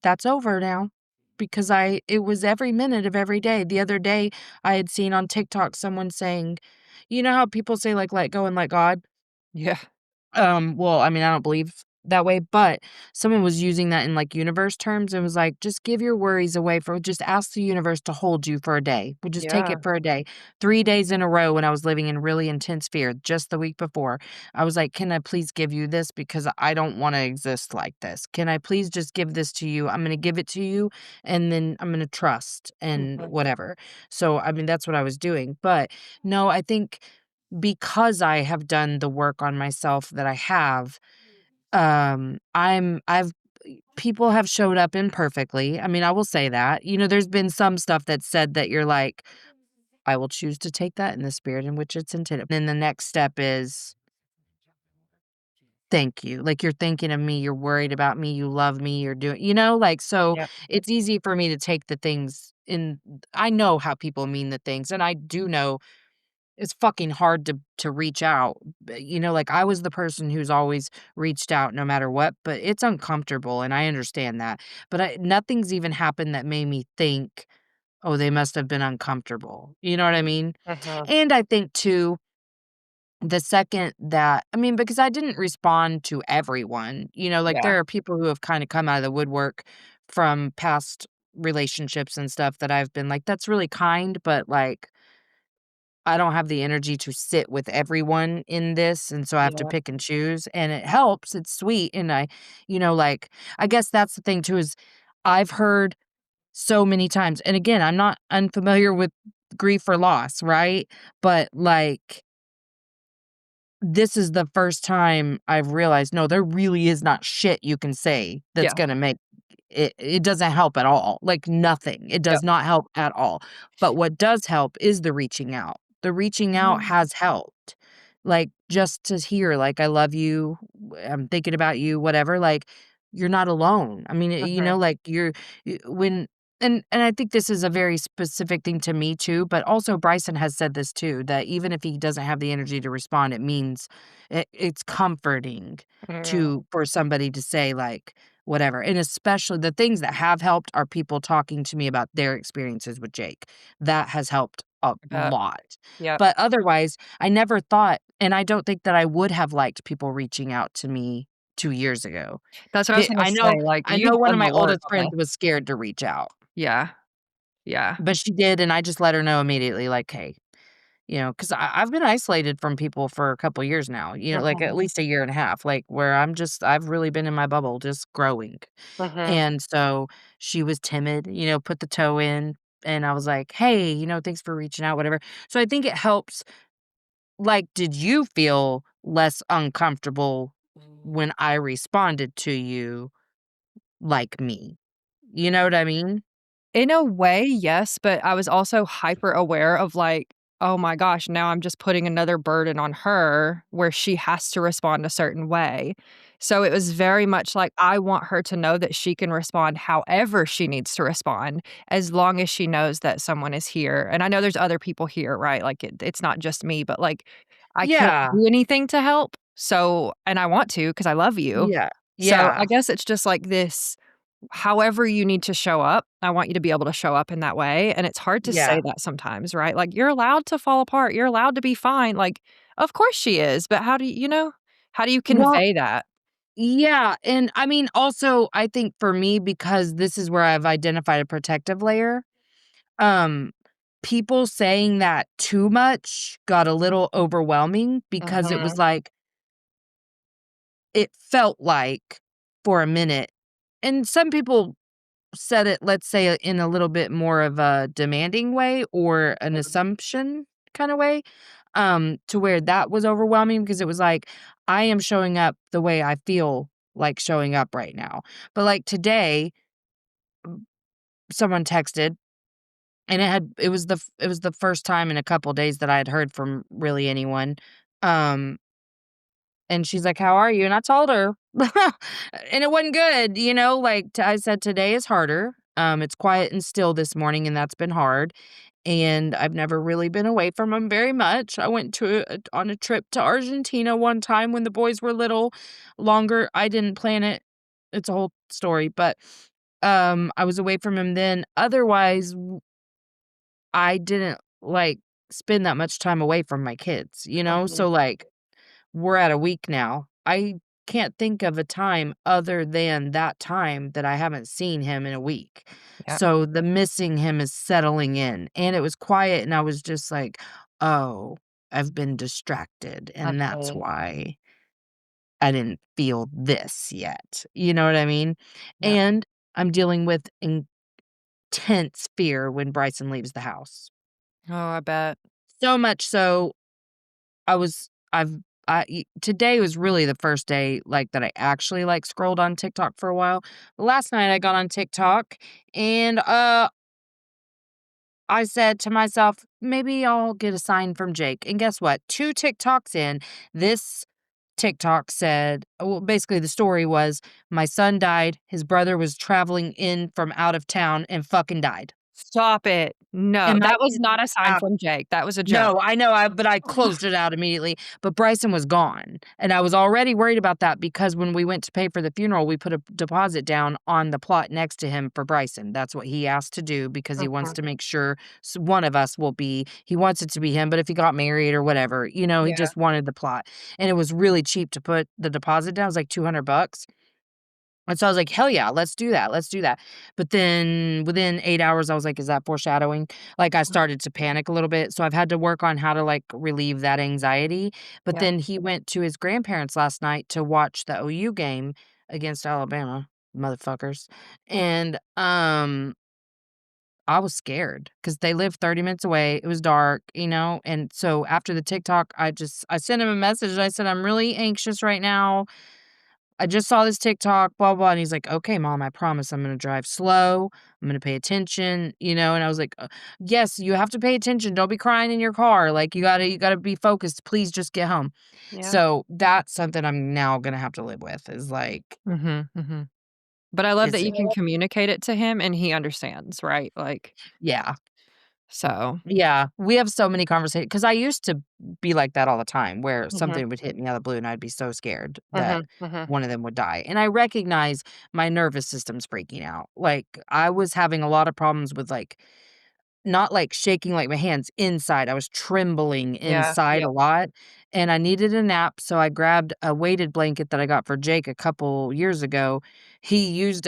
that's over now." Because it was every minute of every day. The other day, I had seen on TikTok someone saying, you know how people say, like, "Let go and let God?" Yeah. Well, I mean, I don't believe that way, but someone was using that in, like, universe terms and was like, "Just give your worries away for just ask the universe to hold you for a day. We'll just take Yeah. it for a day." 3 days in a row when I was living in really intense fear just the week before, I was like, "Can I please give you this because I don't wanna exist like this. Can I please just give this to you? I'm gonna give it to you, and then I'm gonna trust and Mhm. whatever." So, I mean, that's what I was doing, but no, I think because I have done the work on myself that I have, I've people have showed up imperfectly. I mean, I will say that. You know, there's been some stuff that's said that you're like, "I will choose to take that in the spirit in which it's intended." Then the next step is, "Thank you." Like, you're thinking of me, you're worried about me, you love me, you're doing like, so Yep. it's easy for me to take the things in I know how people mean the things, and I do know it's fucking hard to reach out, like, I was the person who's always reached out no matter what, but it's uncomfortable, and I understand that, but nothing's even happened that made me think, "Oh, they must have been uncomfortable." You know what I mean? Mhm. And I think too, the second that I mean, because I didn't respond to everyone, like, Yeah. there are people who have kinda come out of the woodwork from past relationships and stuff that I've been like, "That's really kind," but, like, I don't have the energy to sit with everyone in this, and so I have to Yeah. pick and choose, and it helps, it's sweet, and like, I guess that's the thing too is I've heard so many times and again, I'm not unfamiliar with grief or loss, right? But, like, this is the first time I've realized, no, there really is not shit you can say that's Yeah. gonna make it doesn't help at all, like, nothing. It Yep. does not help at all. But what does help is the reaching out. The reaching out Mhm. has helped. Like, just to hear, like, "I love you, I'm thinking about you," whatever, like, you're not alone. I mean, Mhm. like, when and I think this is a very specific thing to me too, but also Bryson has said this too, that even if he doesn't have the energy to respond, it means it's comforting Yeah. to for somebody to say, like, whatever, and especially the things that have helped are people talking to me about their experiences with Jake. That has helped a I bet. lot. Yep. But otherwise, I never thought and I don't think that I would have liked people reaching out to me 2 years ago. That's what I was Pi gonna say, like, I know you've one of done my the work oldest on friends this. was scared to reach out, Yeah. Yeah. but she did, and I just let her know immediately, like, "Hey," because I've been isolated from people for a couple years now, like, at Mhm. least a year and a half, like, where I've really been in my bubble just growing. Mhm. And so she was timid, put the toe in, and I was like, "Hey, thanks for reaching out, whatever." So I think it helps like, did you feel less uncomfortable when I responded to you like me? You know what I mean? In a way, yes, but I was also hyper aware of, like, "Oh my gosh, now I'm just putting another burden on her where she has to respond a certain way." So it was very much like, I want her to know that she can respond however she needs to respond, as long as she knows that someone is here, and I know there's other people here, right? Like, it's not just me, but, like, I can't Yeah. do anything to help, so and I want to because I love you. Yeah. So, I Yeah. guess it's just like this however you need to show up, I want you to be able to show up in that way, and it's hard to say Yeah. that sometimes, right? Like, you're allowed to fall apart, you're allowed to be fine, like, of course she is, but how do how do you Well, convey that? yeah, and I mean, also, I think for me, because this is where I've identified a protective layer, um, people saying that too much got a little overwhelming because it Mhm, was like it felt like for a minute and some people said it, let's say, in a little bit more of a demanding way or an mhm. assumption kinda way, to where that was overwhelming because it was like, I am showing up the way I feel like showing up right now. But, like, today, someone texted and it was the first time in a couple days that I had heard from really anyone. Um, and she's like, "How are you?" And I told her, and it wasn't good, like, I said, "Today is harder. It's quiet and still this morning, and that's been hard, and I've never really been away from him very much. I went on a trip to Argentina one time when the boys were little, longer. I didn't plan it. It's a whole story, but, I was away from him then. Otherwise, I didn't, like, spend that much time away from my kids, you know? Mhm. So, like, we're at a week now. I can't think of a time other than that time that I haven't seen him in a week. Yeah. So, the missing him is settling in, and it was quiet, and I was just like, "Oh, I've been distracted, and that's Mhm. why I didn't feel this yet." You know what I mean? Yeah. And I'm dealing with intense fear when Bryson leaves the house. Oh, I bet. So much so, I was I've today was really the first day, like, that I actually, like, scrolled on TikTok for a while. Last night, I got on TikTok, and, I said to myself, "Maybe I'll get a sign from Jake," and guess what? 2 TikToks in, this TikTok said well, basically, the story was, "My son died, his brother was traveling in from out of town and fucking died." Stop it. No, And my that was kid not a sign from Jake. That was a joke. No, I know, but I closed it out immediately, but Bryson was gone, and I was already worried about that because when we went to pay for the funeral, we put a deposit down on the plot next to him for Bryson. That's what he asked to do because he wants Mhm. to make sure one of us will be he wants it to be him, but if he got married or whatever, he Yeah. just wanted the plot, and it was really cheap to put the deposit down, it was like $200. And so I was like, "Hell yeah, let's do that, let's do that." But then within 8 hours, I was like, "Is that foreshadowing?" Like, I started to panic a little bit, so I've had to work on how to, like, relieve that anxiety. But Yeah. then he went to his grandparents last night to watch the OU game against Alabama, motherfuckers, and, I was scared because they live 30 minutes away, it was dark, and so after the TikTok, I sent him a message, and I said, "I'm really anxious right now. I just saw this TikTok, blah, blah," and he's like, "Okay, mom, I promise I'm gonna drive slow. I'm gonna pay attention," and I was like, yes, you have to pay attention. Don't be crying in your car. Like, you gotta be focused. Please just get home." Yeah. So, that's something I'm now gonna have to live with is, like, Mhm, mhm. But I love that is you can communicate it to him and he understands, right? Like, yeah. so Yeah, we have so many conversations because I used to be like that all the time where Mhm, something would hit me out of the blue and I'd be so scared that mhm, mhm. one of them would die, and I recognize my nervous system's freaking out. Like, I was having a lot of problems with, like, not, like, shaking, like, my hands inside, I was trembling Yeah, inside yeah, a lot, and I needed a nap, so I grabbed a weighted blanket that I got for Jake a couple years ago.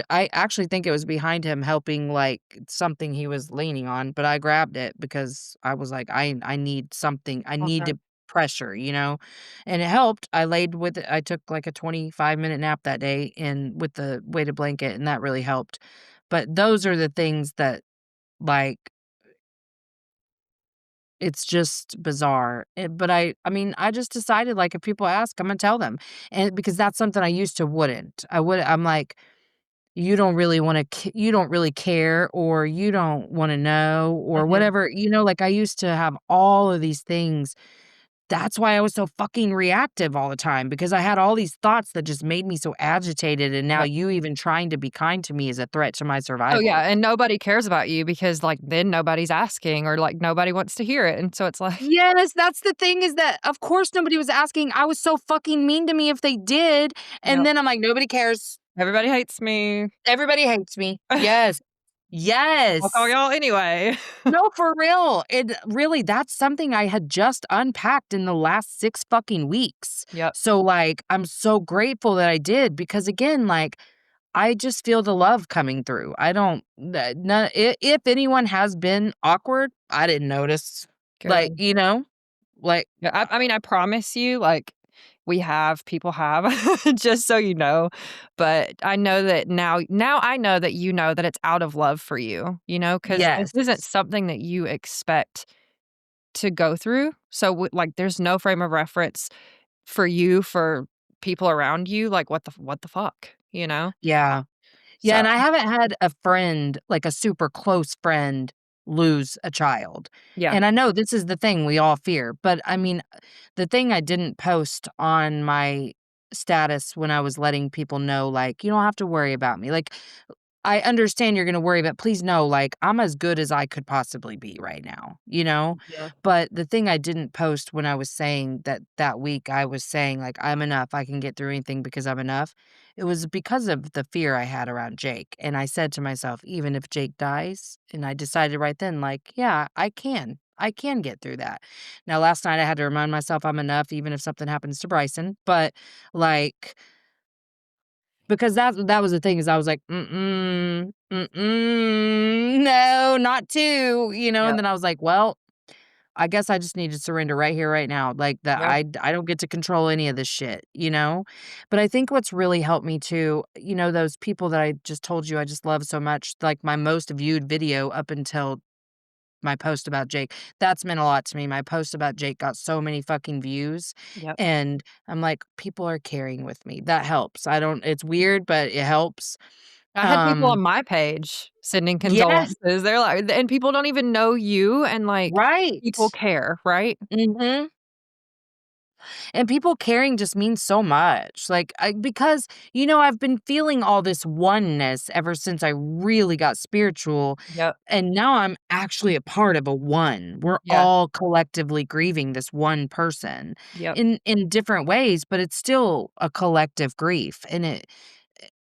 I actually think it was behind him helping, like, something he was leaning on, but I grabbed it because I was like, I need something, I mhm. needed pressure, and it helped. I laid with it I took, like, a 25-minute nap that day and with the weighted blanket, and that really helped. But those are the things that, like it's just bizarre, but I mean, I just decided, like, if people ask, Imma tell them, and because that's something I used to wouldn't. I'm like, "You don't really you don't really care," or "You don't wanna know," or Mhm. whatever, like, I used to have all of these things. That's why I was so fucking reactive all the time, because I had all these thoughts that just made me so agitated, and now Yep. you even trying to be kind to me is a threat to my Oh, yeah, survival. and nobody cares about you because, like, then nobody's asking or, like, nobody wants to hear it, and so it's like Yes, that's the thing is that, of course, nobody was asking. I was so fucking mean to me if they did, and Yep. then I'm like, "Nobody cares. Everybody hates me. Everybody hates me." Yes. I'll call Yes. y'all anyway. No, for real. Really, that's something I had just unpacked in the last 6 fucking weeks. Yep. So, like, I'm so grateful that I did because, again, like, I just feel the love coming through. I don't no if anyone has been awkward, I didn't notice. Like, Good. Like, Yeah, I mean, I promise you, like, people have, just so you know, but I know that now I know that you know that it's out of love for you, because this yes. isn't something that you expect to go through, so, like, there's no frame of reference for you, for people around you, like, what the fuck, you know? Yeah. Yeah, So and I haven't had a friend, like a super close friend, lose a child. Yeah. And I know this is the thing we all fear, but I mean, the thing I didn't post on my status when I was letting people know, like, you don't have to worry about me. Like, I understand you're gonna worry, but please know, like, I'm as good as I could possibly be right now, you know? Yeah. But the thing I didn't post when I was saying that week, I was saying, like, "I'm enough, I can get through anything because I'm enough." It was because of the fear I had around Jake, and I said to myself, "Even if Jake dies," and I decided right then, like, "Yeah, I can. I can get through that." Now, last night, I had to remind myself I'm enough even if something happens to Bryson, but, like, because that was the thing is I was like, "Mm-mm, mm-mm, no, not 2," and Yep. then I was like, "Well, I guess I just need to surrender right here, right now, like, that Yep. I don't get to control any of this shit," you know? But I think what's really helped me too, those people that I just told you I just love so much, like, my most viewed video up until my post about Jake, that's meant a lot to me. My post about Jake got so many fucking views, Yep. and I'm like, "People are carrying with me." That helps. I don't it's weird, but it helps. I had people on Um my page sending Yes, condolences. They're like and people don't even know you, and, like, people right. care, right? Mhm. And people caring just means so much. Like, because, I've been feeling all this oneness ever since I really got spiritual. Yep. And now I'm actually a part of a one. We're Yeah. all collectively grieving this one person Yep. in different ways, but it's still a collective grief. And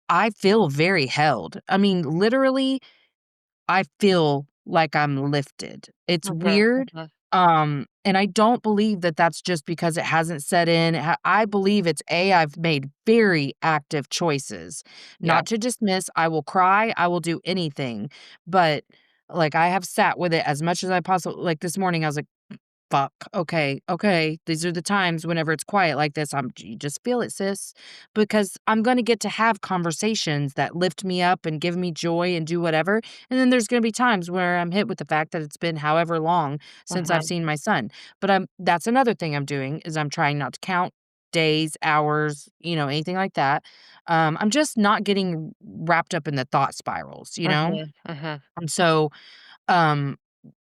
I feel very held. I mean, literally, I feel like I'm lifted. It's Mhm. weird, Mhm. and I don't believe that that's just because it hasn't set in. I believe it's I've made very active choices, Yeah. not to dismiss. I will cry. I will do anything, but like I have sat with it as much as I possibly. Like this morning, I was like, fuck. Okay. Okay. These are the times whenever it's quiet like this. You just feel it, sis. Because I'm going to get to have conversations that lift me up and give me joy and do whatever. And then there's going to be times where I'm hit with the fact that it's been however long since I've Mhm. seen my son. But that's another thing I'm doing is I'm trying not to count days, hours, anything like that. I'm just not getting wrapped up in the thought spirals. Mhm. Mhm. And so um,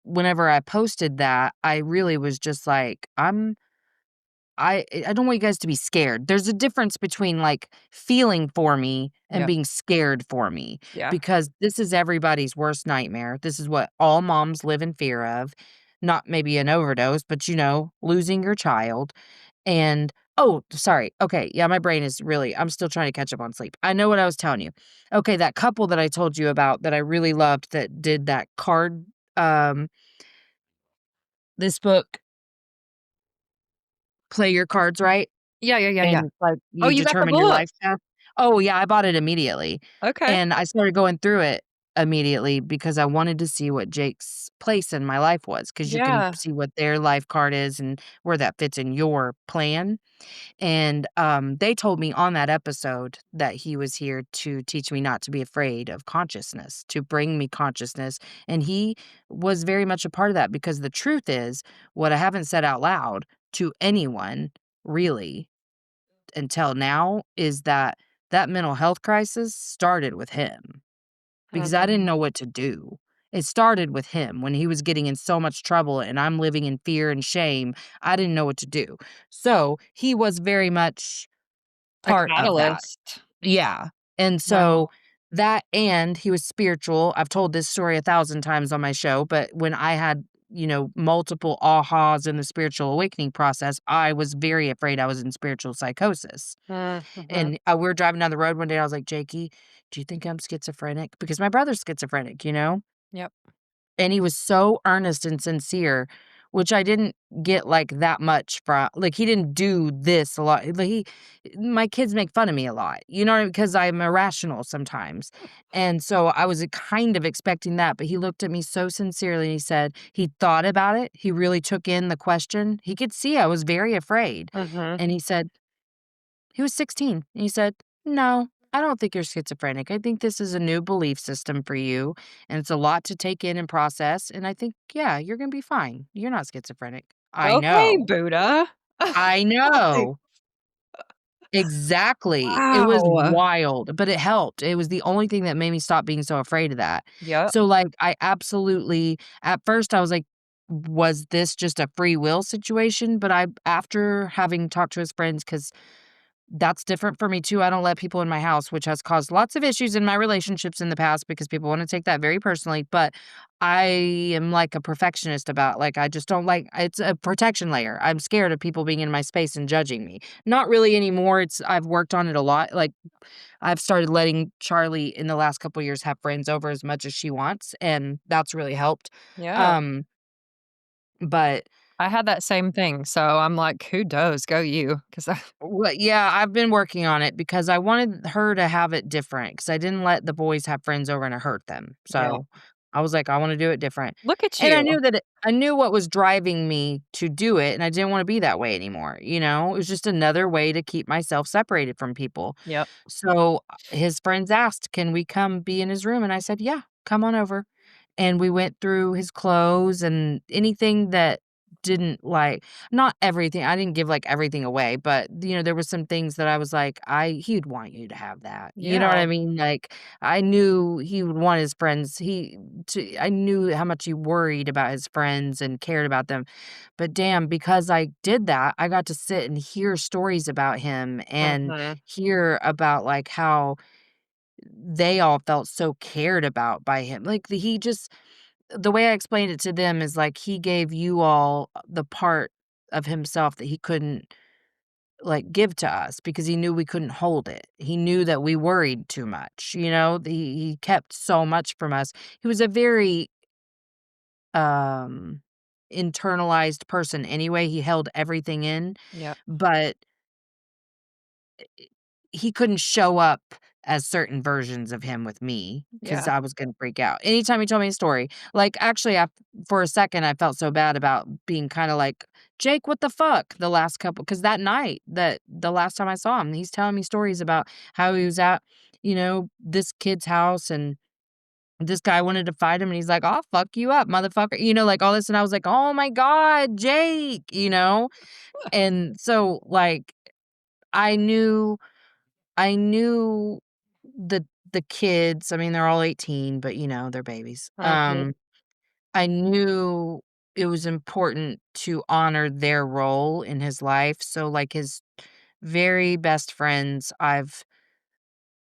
whenever I posted that, I really was just like, I don't want you guys to be scared. There's a difference between, like, feeling for me and Yep. being scared for me, Yeah. because this is everybody's worst nightmare. This is what all moms live in fear of. Not maybe an overdose, but, losing your child. And oh, sorry. Okay, yeah, my brain is really I'm still trying to catch up on sleep. I know what I was telling you. Okay, that couple that I told you about that I really loved that did that card, um, this book, Play Your Cards Right, Yeah, yeah, yeah, yeah. and, like, Oh, you you got the determine your book. life path. Oh, yeah, I bought it immediately, Okay. and I started going through it immediately because I wanted to see what Jake's place in my life was, because you can Yeah. see what their life card is and where that fits in your plan. And, they told me on that episode that he was here to teach me not to be afraid of consciousness, to bring me consciousness, and he was very much a part of that because the truth is, what I haven't said out loud to anyone, really, until now, is that that mental health crisis started with him because I didn't Mhm. know what to do. It started with him when he was getting in so much trouble and I'm living in fear and shame. I didn't know what to do. So, he was very much A part of that. catalyst. Yeah, and Wow. so that and he was spiritual. I've told this story 1,000 times on my show, but when I had, multiple ahas in the spiritual awakening process, I was very afraid I was in spiritual psychosis. Mhm. And, we were driving down the road one day, I was like, "Jakey, do you think I'm schizophrenic?" Because my brother's schizophrenic. Yep. And he was so earnest and sincere, which I didn't get, like, that much from like, he didn't do this a lot. Like, my kids make fun of me a lot, because I'm irrational sometimes. And so I was, kind of expecting that, but he looked at me so sincerely and he said he thought about it. He really took in the question. He could see I was very afraid. Mhm. And he said he was 16, and he said, "No, I don't think you're schizophrenic. I think this is a new belief system for you, and it's a lot to take in and process, and I think, yeah, you're gonna be fine. You're not schizophrenic." I Okay, know. Buddha. I Like, know. Exactly. It was Wow. wild, but it helped. It was the only thing that made me stop being so afraid of that. Yep. So, like, I absolutely at first, I was like, "Was this just a free will situation?" But I after having talked to his friends, because that's different for me too. I don't let people in my house, which has caused lots of issues in my relationships in the past because people wanna take that very personally, but I am like a perfectionist about like, I just don't like it's a protection layer. I'm scared of people being in my space and judging me. Not really anymore, I've worked on it a lot, like, I've started letting Charlie in the last couple years have friends over as much as she wants, and that's really helped. Yeah. Um, but I had that same thing, so I'm like, "Kudos, go you," 'cause I Well, yeah, I've been working on it because I wanted her to have it different because I didn't let the boys have friends over and it hurt them. Yeah. So I was like, I wanna do it different. Look at And you. I knew what was driving me to do it, and I didn't wanna be that way anymore, you know? It was just another way to keep myself separated from people. Yep. So, his friends asked, "Can we come be in his room?" And I said, "Yeah, come on over." And we went through his clothes and anything that didn't like not everything, I didn't give, like, everything away, but, you know, there was some things that I was like, he'd want you to have that, you know what Yeah. I mean? Like, I knew he would want his friends I knew how much he worried about his friends and cared about them, but damn, because I did that, I got to sit and hear stories about him and Mhm. hear about, like, how they all felt so cared about by him, like, he just the way I explained it to them is like he gave you all the part of himself that he couldn't, like, give to us because he knew we couldn't hold it. He knew that we worried too much, you know? He kept so much from us. He was a very, um, internalized person anyway, he held everything in, Yep. but he couldn't show up as certain versions of him with me because Yeah. I was gonna freak out. Anytime he told me a story, like, actually, for a second, I felt so bad about being kinda like, "Jake, what the fuck?" The last couple because that night that the last time I saw him, he's telling me stories about how he was at, this kid's house, and this guy wanted to fight him, and he's like, "I'll fuck you up, motherfucker," like, all this, and I was like, "Oh my god, Jake," you know? And so, like, I knew I knew the the kids, I mean, they're all 18, but, they're babies. Mhm. I knew it was important to honor their role in his life, so, like, his very best friends,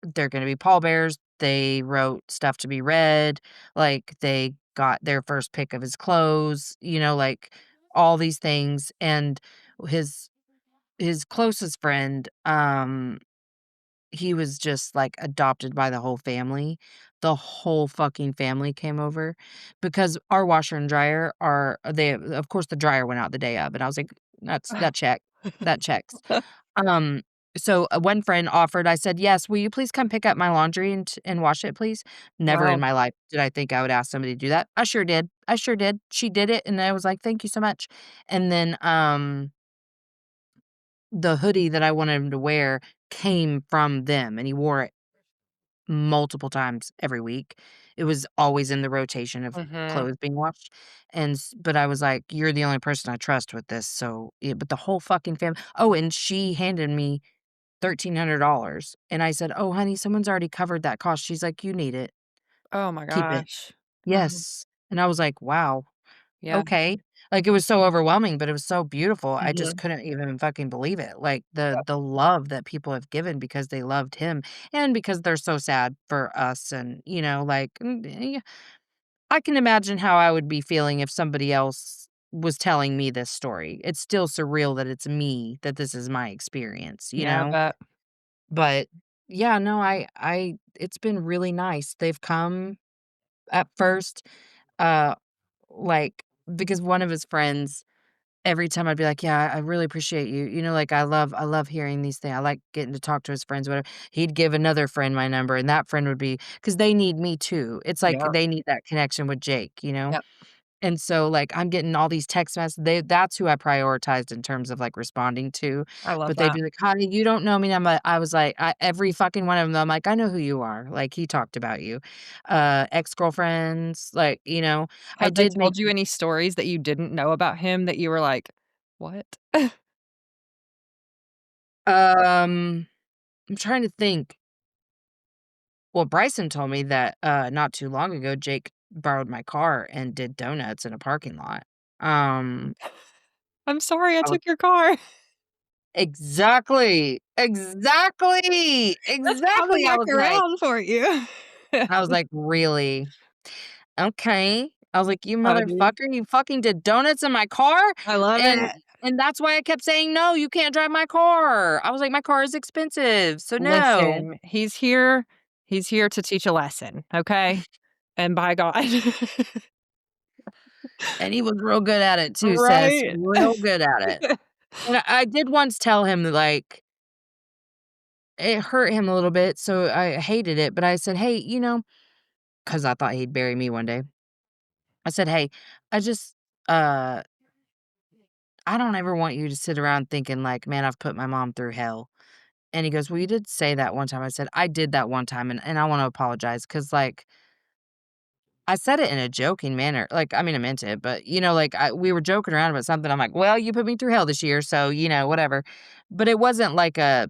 they're gonna be pallbearers, they wrote stuff to be read, like, they got their first pick of his clothes, like, all these things, and his his closest friend, he was just, like, adopted by the whole family. The whole fucking family came over because our washer and dryer of course, the dryer went out the day of, and I was like, that checks." Um, so, one friend offered, I said, "Yes, will you please come pick up my laundry and wash it, please?" Never in Wow. my life did I think I would ask somebody to do that. I sure did. I sure did. She did it, and I was like, "Thank you so much." And then, the hoodie that I wanted him to wear came from them, and he wore it multiple times every week. It was always in the rotation of Mhm. clothes being washed, but I was like, "You're the only person I trust with this," so, yeah, but the whole fucking oh, and she handed me $1,300, and I said, "Oh, honey, someone's already covered that cost." She's like, "You need it. Oh my Keep it." gosh. Mhm. Yes, and I was like, "Wow." Yeah. Okay. Like, it was so overwhelming, but it was so beautiful, I just Mhm. couldn't even fucking believe it, like, the Yep. the love that people have given because they loved him, and because they're so sad for us and, like, I can imagine how I would be feeling if somebody else was telling me this story. It's still surreal that it's me, that this is my experience, you Yeah, I know? bet. But, yeah, no, I it's been really nice. They've come at first, uh like, because one of his friends, every time I'd be like, "Yeah, I really appreciate you." Like, I love hearing these things. I like getting to talk to his friends, whatever. He'd give another friend my number, and that friend would be because they need me too. It's like Yep. they need that connection with Jake? Yep. And so, like, I'm getting all these text messages. That's who I prioritized in terms of, like, responding to, I love but they'd that. be like, "Honey, you don't know me." And I was like, every fucking one of them, I'm like, "I know who you are." Like, he talked about you. Ex-girlfriends, like, I Have they did make told you any stories that you didn't know about him that you were like, "What?" I'm trying to think. Well, Bryson told me that, not too long ago, Jake borrowed my car and did donuts in a parking lot. Um, I'm sorry I I was took your car. exactly, exactly, That's coming exactly. back around for you. I was like, "Really? Okay." I was like, "You Funny. motherfucker, you fucking did donuts in my car?" I love And it. that's why I kept saying, "No, you can't drive my car." I was like, "My car is expensive, so no." Listen, he's here to teach a lesson, okay? And by God. And he was real good at it too, sis, Right? real good at it. And I did once tell him that, like, it hurt him a little bit, so I hated it, but I said, "Hey," 'cause I thought he'd bury me one day. I said, "Hey, I just, uh, I don't ever want you to sit around thinking like, 'Man, I've put my mom through hell.'" And he goes, "Well, you did say that one time." I said, "I did that one time, and I wanna apologize because like, I said it in a joking manner, like, I mean, I meant it, but, like, we were joking around about something, I'm like, "Well, you put me through hell this year, so, whatever." But it wasn't like a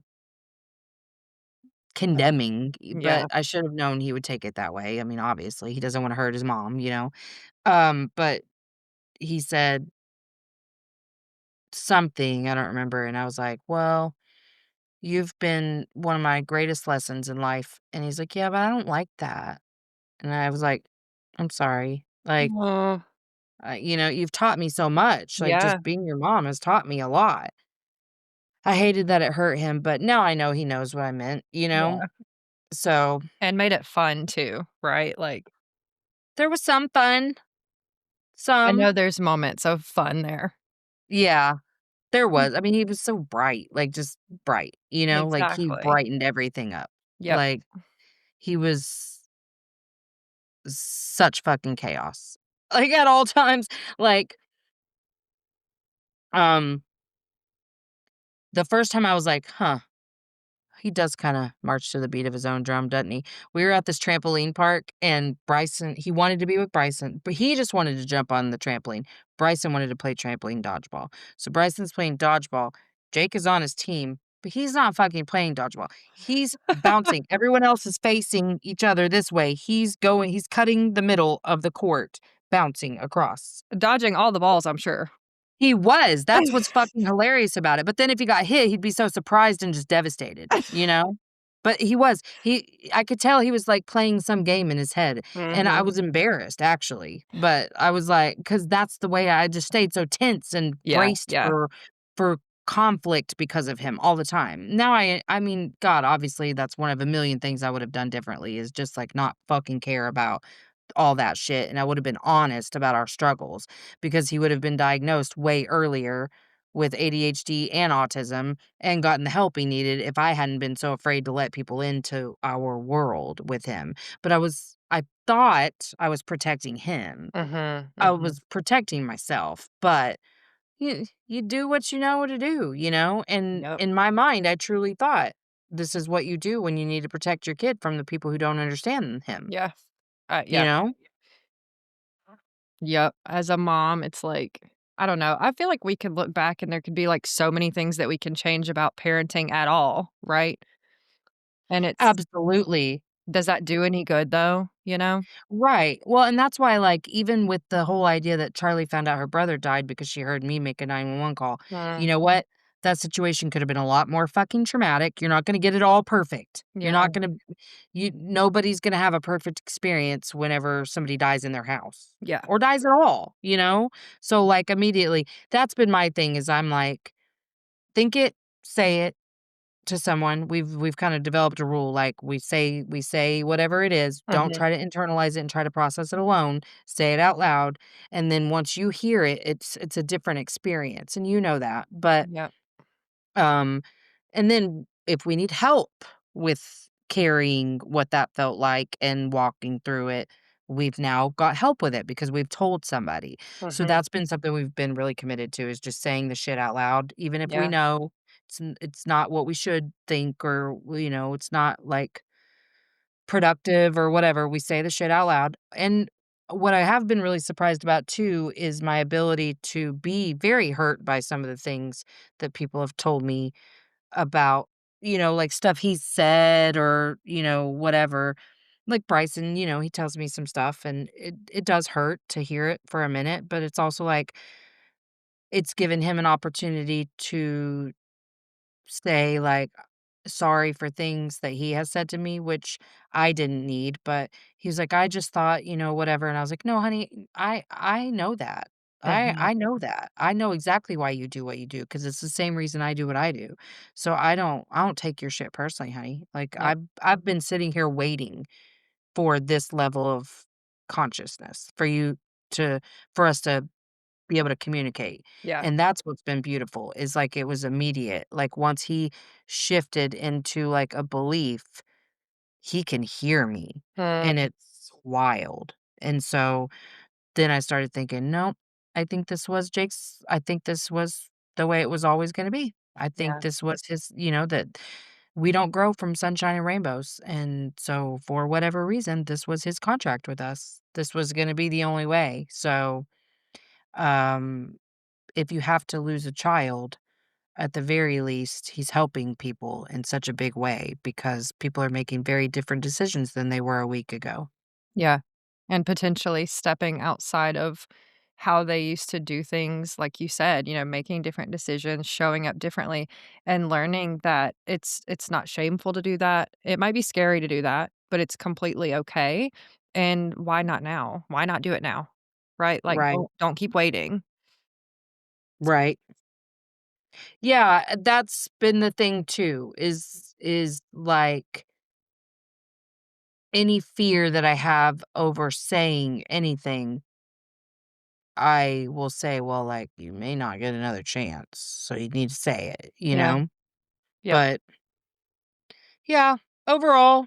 condemning, but Yeah. I should have known he would take it that way. I mean, obviously, he doesn't wanna hurt his mom. But he said something, I don't remember, and I was like, "Well, you've been one of my greatest lessons in life." And he's like, "Yeah, but I don't like that." And I was like, "I'm sorry. Like, Aw. you've taught me so much. Like, Yeah, just being your mom has taught me a lot." I hated that it hurt him, but now I know he knows what I meant. yeah. So, And made it fun too, right? Like, there was some fun, I some. know there's moments of fun there. Yeah, there was. I mean, he was so bright, like, just bright, like, he Exactly. brightened everything up. Yep. Like, he was such fucking chaos. Like, at all times, like, um, the first time I was like, "Huh, he does kinda march to the beat of his own drum, doesn't he?" We were at this trampoline park, and Bryson he wanted to be with Bryson, but he just wanted to jump on the trampoline. Bryson wanted to play trampoline dodgeball. So Bryson's playing dodgeball, Jake is on his team, but he's not fucking playing dodgeball. He's bouncing. Everyone else is facing each other this way. He's cutting the middle of the court, bouncing across. Dodging all the balls, I'm sure. He was, that's what's fucking hilarious about it, but then if he got hit, he'd be so surprised and just devastated? But I could tell he was, like, playing some game in his head, and I Mhm. was embarrassed, actually, but I was like, because that's the way I just stayed so tense and Yeah, braced yeah. for conflict because of him all the time. Now I mean, God, obviously, that's one of a million things I would have done differently is just, like, not fucking care about all that shit, and I would have been honest about our struggles because he would have been diagnosed way earlier with ADHD and autism and gotten the help he needed if I hadn't been so afraid to let people into our world with him. But I thought I was protecting him. Mhm, I mhm. was protecting myself, but you do what you know to do? And Yep. in my mind, I truly thought this is what you do when you need to protect your kid from the people who don't understand him, Yeah. you Yeah. know? Yep. As a mom, it's like, I don't know. I feel like we could look back and there could be, like, so many things that we can change about parenting at all, right? And it's Absolutely. does that do any good though, you know? Right. Well, and that's why, like, even with the whole idea that Charlie found out her brother died because she heard me make a 911 call, you Mm. know what? That situation could have been a lot more fucking traumatic. You're not gonna get it all perfect. You're Yeah. not gonna nobody's gonna have a perfect experience whenever somebody dies in their house Yeah. or dies at all? So, like, immediately, that's been my thing is I'm like, think it, say it, to someone. We've kind of developed a rule, like, we say whatever it is, don't Mhm. try to internalize it and try to process it alone, say it out loud, and then once you hear it, it's a different experience, and you know that, but, Yep. um and then if we need help with carrying what that felt like and walking through it, we've now got help with it because we've told somebody. So Mhm. that's been something we've been really committed to is just saying the shit out loud, even if we Yeah. know it's not what we should think or, it's not, like, productive or whatever, we say the shit out loud. And what I have been really surprised about too is my ability to be very hurt by some of the things that people have told me about, like, stuff he's said or, whatever. Like Bryson, he tells me some stuff, and it does hurt to hear it for a minute, but it's also like it's given him an opportunity to say, like, sorry for things that he has said to me, which I didn't need, but he's like, "I just thought, whatever," and I was like, "No, honey, I know that. Mhm. I know that. I know exactly why you do what you do because it's the same reason I do what I do. So I don't take your shit personally, honey. Like, Yep. I've been sitting here waiting for this level of consciousness, to for us to be able to communicate, Yeah. and that's what's been beautiful, is, like, it was immediate, like, once he shifted into, like, a belief, he can hear me, Mm, and it's wild, and so then I started thinking, "Nope, I think this was the way it was always gonna be. I think yeah. this was his," that we don't grow from sunshine and rainbows, and so for whatever reason, this was his contract with us. This was gonna be the only way, so, um if you have to lose a child, at the very least, he's helping people in such a big way because people are making very different decisions than they were a week ago. Yeah, and potentially stepping outside of how they used to do things, like you said, making different decisions, showing up differently, and learning that it's not shameful to do that. It might be scary to do that, but it's completely okay, and why not now? Why not do it now? Right? Like, Right, don't keep waiting. right. Yeah, that's been the thing too, is like any fear that I have over saying anything, I will say, well, like, you may not get another chance, so you need to say it, you Yeah. know? Yep. But yeah, overall,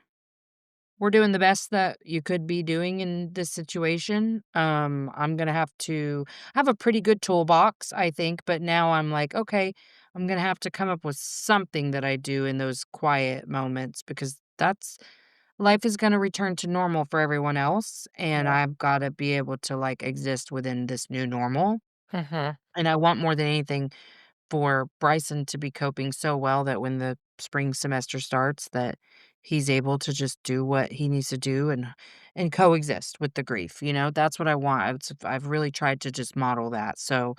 we're doing the best that you could be doing in this situation. I'm gonna have a pretty good toolbox, I think, but now I'm like, okay, I'm gonna have to come up with something that I do in those quiet moments because that's life is gonna return to normal for everyone else, and Yeah. I've gotta be able to like exist within this new normal. Mhm. And I want more than anything for Bryson to be coping so well that when the spring semester starts, that he's able to just do what he needs to do and coexist with the grief, That's what I want. I've really tried to just model that, so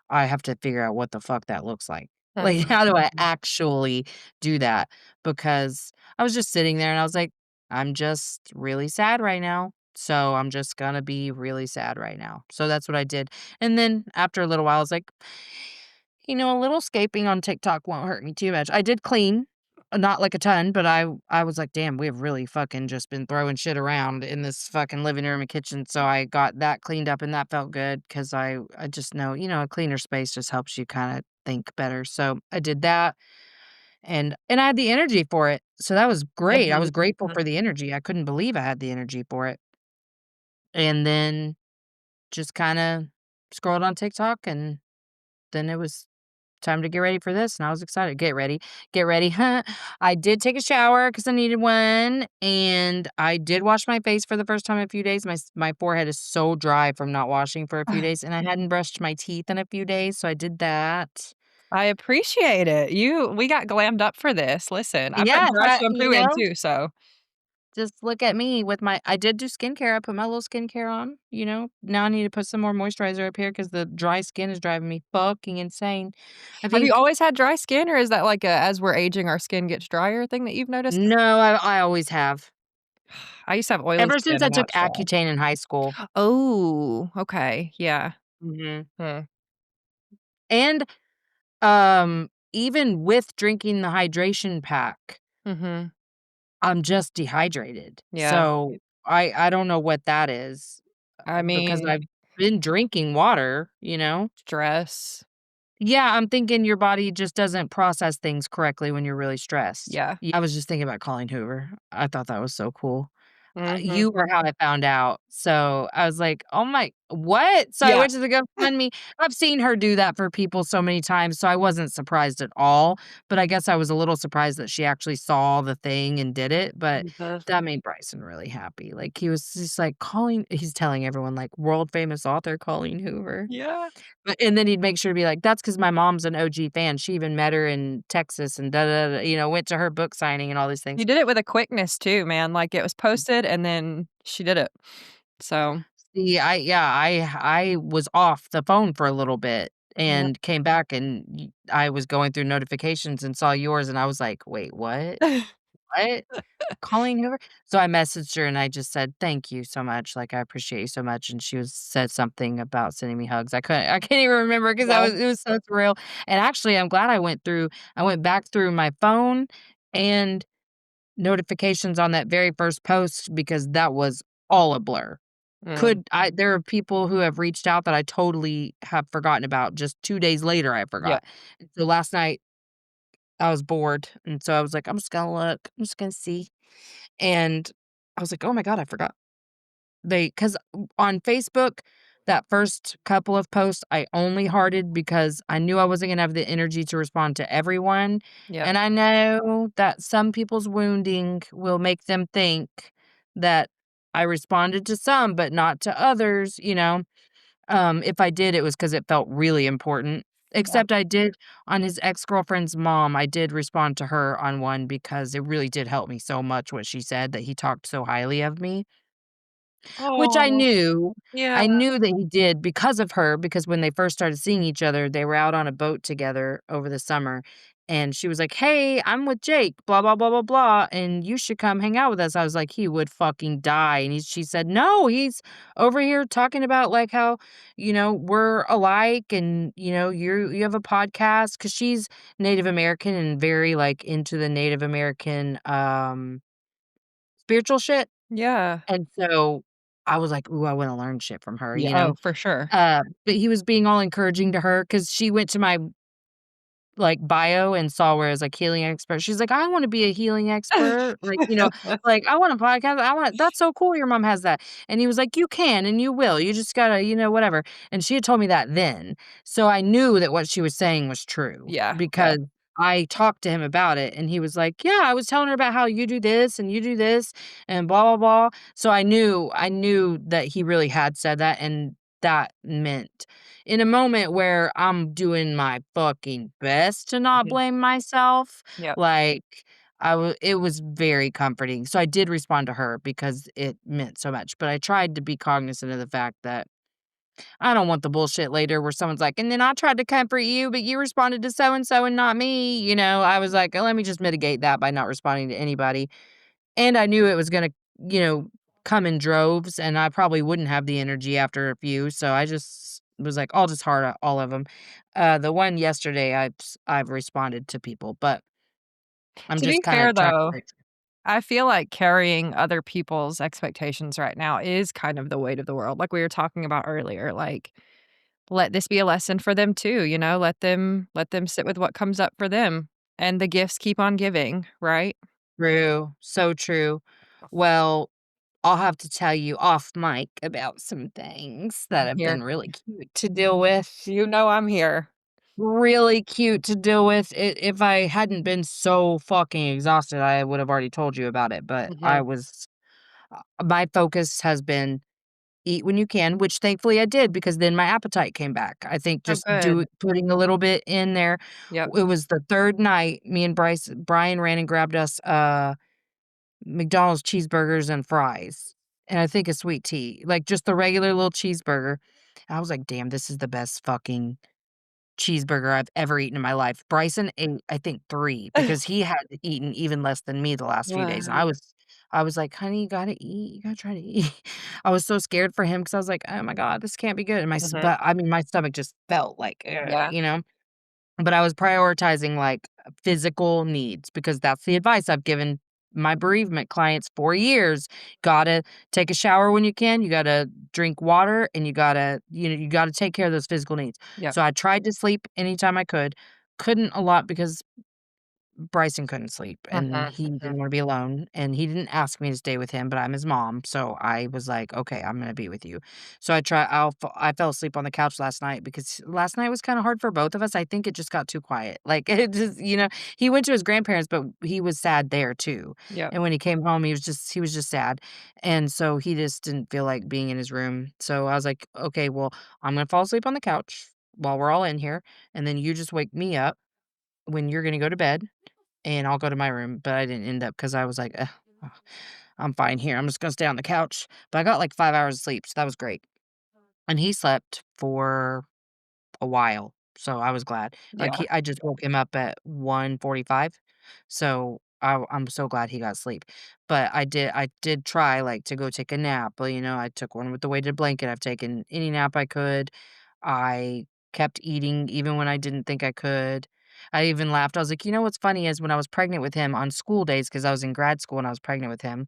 I have to figure out what the fuck that looks like. Like, Mhm. how do I actually do that? Because I was just sitting there and I was like, "I'm just really sad right now, so I'm just gonna be really sad right now." So that's what I did, and then after a little while, I was like, a little escaping on TikTok won't hurt me too much. I did clean, not like a ton, but I was like, "Damn, we have really fucking just been throwing shit around in this fucking living room and kitchen." So I got that cleaned up and that felt good because I just know, a cleaner space just helps you kinda think better. So I did that and I had the energy for it. So that was great. I Mhm. was grateful Mhm. for the energy. I couldn't believe I had the energy for it. And then just kinda scrolled on TikTok and then it was time to get ready for this, and I was excited. Get ready. I did take a shower because I needed one, and I did wash my face for the first time in a few days. My forehead is so dry from not washing for a few days, and I hadn't brushed my teeth in a few days, so I did that. I appreciate it. We got glammed up for this. Listen, I put Yeah, dry shampoo in too, so just look at me with I did do skincare. I put my little skincare on, Now I need to put some more moisturizer up here because the dry skin is driving me fucking insane. I have you think always had dry skin, or is that like a as we're aging, our skin gets drier thing that you've noticed? 'Cause no, I always have. I used to have oily Ever skin, since I and now took it's dry. Accutane in high school. Oh, okay, yeah. Mhm. Hmm. And, even with drinking the hydration pack, Mhm. I'm just dehydrated. Yeah. So, I don't know what that is, I because mean, I've been drinking water. stress. Yeah, I'm thinking your body just doesn't process things correctly when you're really stressed. Yeah. I was just thinking about calling Hoover. I thought that was so cool. Mhm. You were how I found out. So, I was like, "Oh my what?" So, I Yeah. went to the GoFundMe. I've seen her do that for people so many times, so I wasn't surprised at all, but I guess I was a little surprised that she actually saw the thing and did it, but Mhm. that made Bryson really happy. Like, he was just, like, calling he's telling everyone, like, world famous author Colleen Hoover. Yeah. But and then he'd make sure to be like, "That's because my mom's an OG fan. She even met her in Texas and da da da," went to her book signing and all these things. You did it with a quickness too, man, like, it was posted and then she did it. So, See, I was off the phone for a little bit yeah. and came back and I was going through notifications and saw yours and I was like, "Wait, what? What? Calling Hoover?" So I messaged her and I just said, "Thank you so much. Like, I appreciate you so much." And she was said something about sending me hugs. I can't even remember because Yeah. it was so surreal. And actually, I'm glad I went back through my phone and notifications on that very first post because that was all a blur. Mm. There are people who have reached out that I totally have forgotten about. Just 2 days later, I Yeah. forgot. And so last night, I was bored, and so I was like, "I'm just gonna look. I'm just gonna see." And I was like, "Oh my god, I forgot." 'Cause on Facebook, that first couple of posts, I only hearted because I knew I wasn't gonna have the energy to respond to everyone, Yep. and I know that some people's wounding will make them think that I responded to some, but not to others, you know? If I did, it was because it felt really important. Yeah. Except I did on his ex-girlfriend's mom, I did respond to her on one because it really did help me so much what she said that he talked so highly of me. Which Oh, yeah. I knew that he did because of her, because when they first started seeing each other, they were out on a boat together over the summer, and she was like, "Hey, I'm with Jake, blah, blah, blah, blah, blah, and you should come hang out with us." I was like, "He would fucking die," and she said, "No, he's over here talking about, like, how, we're alike and, you have a podcast because she's Native American and very, like, into the Native American, spiritual shit. Yeah. And so, I was like, "Ooh, I wanna learn shit from her," Yeah. you Oh, know? for sure. But he was being all encouraging to her because she went to my, like, bio and saw where I was, like, healing expert. She's like, "I wanna be a healing expert." Like, "I want a podcast. I want that's so cool your mom has that." And he was like, "You can and you will. You just gotta, whatever." And she had told me that then. So I knew that what she was saying was true Yeah, yeah. because I talked to him about it and he was like, "Yeah, I was telling her about how you do this and you do this and blah, blah, blah." So I knew that he really had said that and that meant in a moment where I'm doing my fucking best to not Mhm. blame myself, Yep. like, it was very comforting. So I did respond to her because it meant so much, but I tried to be cognizant of the fact that I don't want the bullshit later where someone's like, "And then I tried to comfort you, but you responded to so and so and not me," I was like, "Let me just mitigate that by not responding to anybody." And I knew it was gonna, you know, come in droves, and I probably wouldn't have the energy after a few, so I just was like, "I'll just heart all of them." The one yesterday, I've responded to people, but I'm To just be kinda fair, trying to though, fix it. I feel like carrying other people's expectations right now is kind of the weight of the world, like we were talking about earlier, like, let this be a lesson for them too, let them sit with what comes up for them, and the gifts keep on giving, right? True, so true. Well, I'll have to tell you off mic about some things that I'm have here. been really cute to deal with. You know I'm here. Really cute to deal with. If I hadn't been so fucking exhausted, I would have already told you about it, but Mhm. my focus has been eat when you can, which thankfully I did because then my appetite came back. I think Oh, just good. putting a little bit in there. Yep, It was the 3rd night, me and Brian ran and grabbed us, McDonald's cheeseburgers and fries, and I think a sweet tea, like, just the regular little cheeseburger. I was like, "Damn, this is the best fucking cheeseburger I've ever eaten in my life." Bryson ate, I think, 3 because he had eaten even less than me the last few days, and Wow. I was like, "Honey, you gotta eat, you gotta try to eat." I was so scared for him because I was like, "Oh my god, this can't be good," and Mhm. but, I mean, my stomach just felt like, "Ugh," Yeah, But I was prioritizing, like, physical needs because that's the advice I've given my bereavement clients for years. Gotta take a shower when you can, you gotta drink water, and you gotta take care of those physical needs. yep. So I tried to sleep anytime I could. Couldn't a lot because Bryson couldn't sleep, and Mhm, he mhm. didn't wanna be alone, and he didn't ask me to stay with him, but I'm his mom, so I was like, "Okay, I'm gonna be with you." So I fell asleep on the couch last night because last night was kinda hard for both of us. I think it just got too quiet. Like, it just he went to his grandparents, but he was sad there too, Yep, and when he came home, he was just sad, and so he just didn't feel like being in his room. So I was like, "Okay, well, I'm gonna fall asleep on the couch while we're all in here, and then you just wake me up when you're gonna go to bed, and I'll go to my room," but I didn't end up because I was like, "Ugh, ugh, I'm fine here. I'm just gonna stay on the couch." But I got like 5 hours of sleep, so that was great. And he slept for a while, so I was glad. Like, yeah, I just woke him up at 1:45, so I'm so glad he got sleep. But I did try, like, to go take a nap, but, I took one with the weighted blanket. I've taken any nap I could. I kept eating even when I didn't think I could. I even laughed. I was like, "You know what's funny is when I was pregnant with him on school days, because I was in grad school and I was pregnant with him,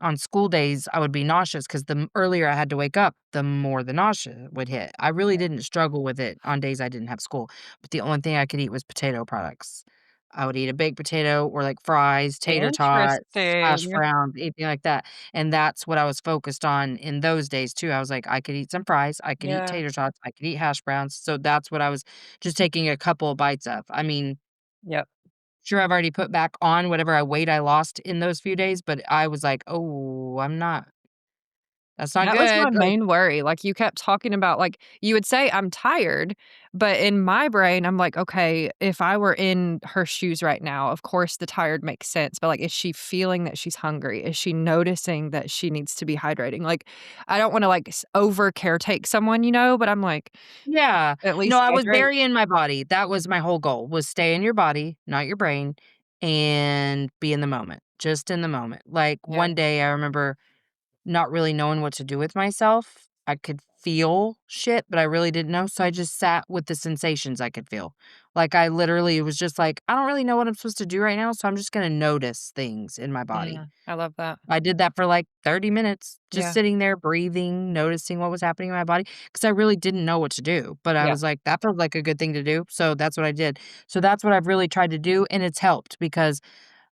on school days, I would be nauseous because the earlier I had to wake up, the more the nausea would hit. I really didn't struggle with it on days I didn't have school, but the only thing I could eat was potato products. I would eat a baked potato or like fries, tater tots, hash interesting. browns, anything like that. And that's what I was focused on in those days too. I was like, I could eat some fries, I could eat Yeah, tater tots, I could eat hash browns. So that's what I was just taking a couple of bites of. I mean, yep. sure, I've already put back on whatever weight I lost in those few days, but I was like, "Oh, that's not That was my good." Like, main worry, like, you kept talking about, like you would say, "I'm tired," but in my brain, I'm like, "Okay, if I were in her shoes right now, of course, the tired makes sense, but, like, is she feeling that she's hungry? Is she noticing that she needs to be hydrating?" Like, I don't wanna, like, over caretake someone, but I'm like, yeah. "At No, least I was hydrate." very in my body. That was my whole goal, was stay in your body, not your brain, and be in the moment, just in the moment. Like, Yeah, one day I remember not really knowing what to do with myself. I could feel shit, but I really didn't know, so I just sat with the sensations I could feel. Like, I literally was just like, "I don't really know what I'm supposed to do right now, so I'm just gonna notice things in my body." I love that. I did that for, like, 30 minutes, just Yeah, sitting there breathing, noticing what was happening in my body, because I really didn't know what to do, but I yeah, was like, "That felt like a good thing to do," so that's what I did. So that's what I've really tried to do, and it's helped because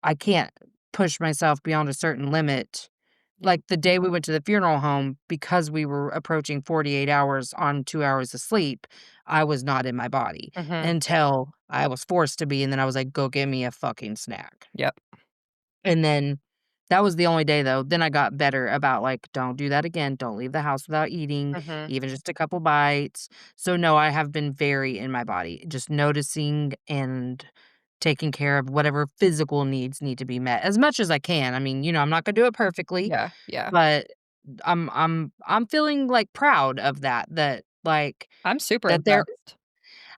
I can't push myself beyond a certain limit. yeah. Like, the day we went to the funeral home, because we were approaching 48 hours on 2 hours of sleep, I was not in my body Mhm. until I was forced to be, and then I was like, "Go get me a fucking snack." Yep. And then that was the only day, though. Then I got better about, like, "Don't do that again. Don't leave the house without eating, Mhm. even just a couple bites." So, no, I have been very in my body, just noticing and taking care of whatever physical needs need to be met as much as I can. I mean, I'm not gonna do it perfectly, Yeah, yeah. but I'm feeling, like, proud of that, like, I'm super that there impressed.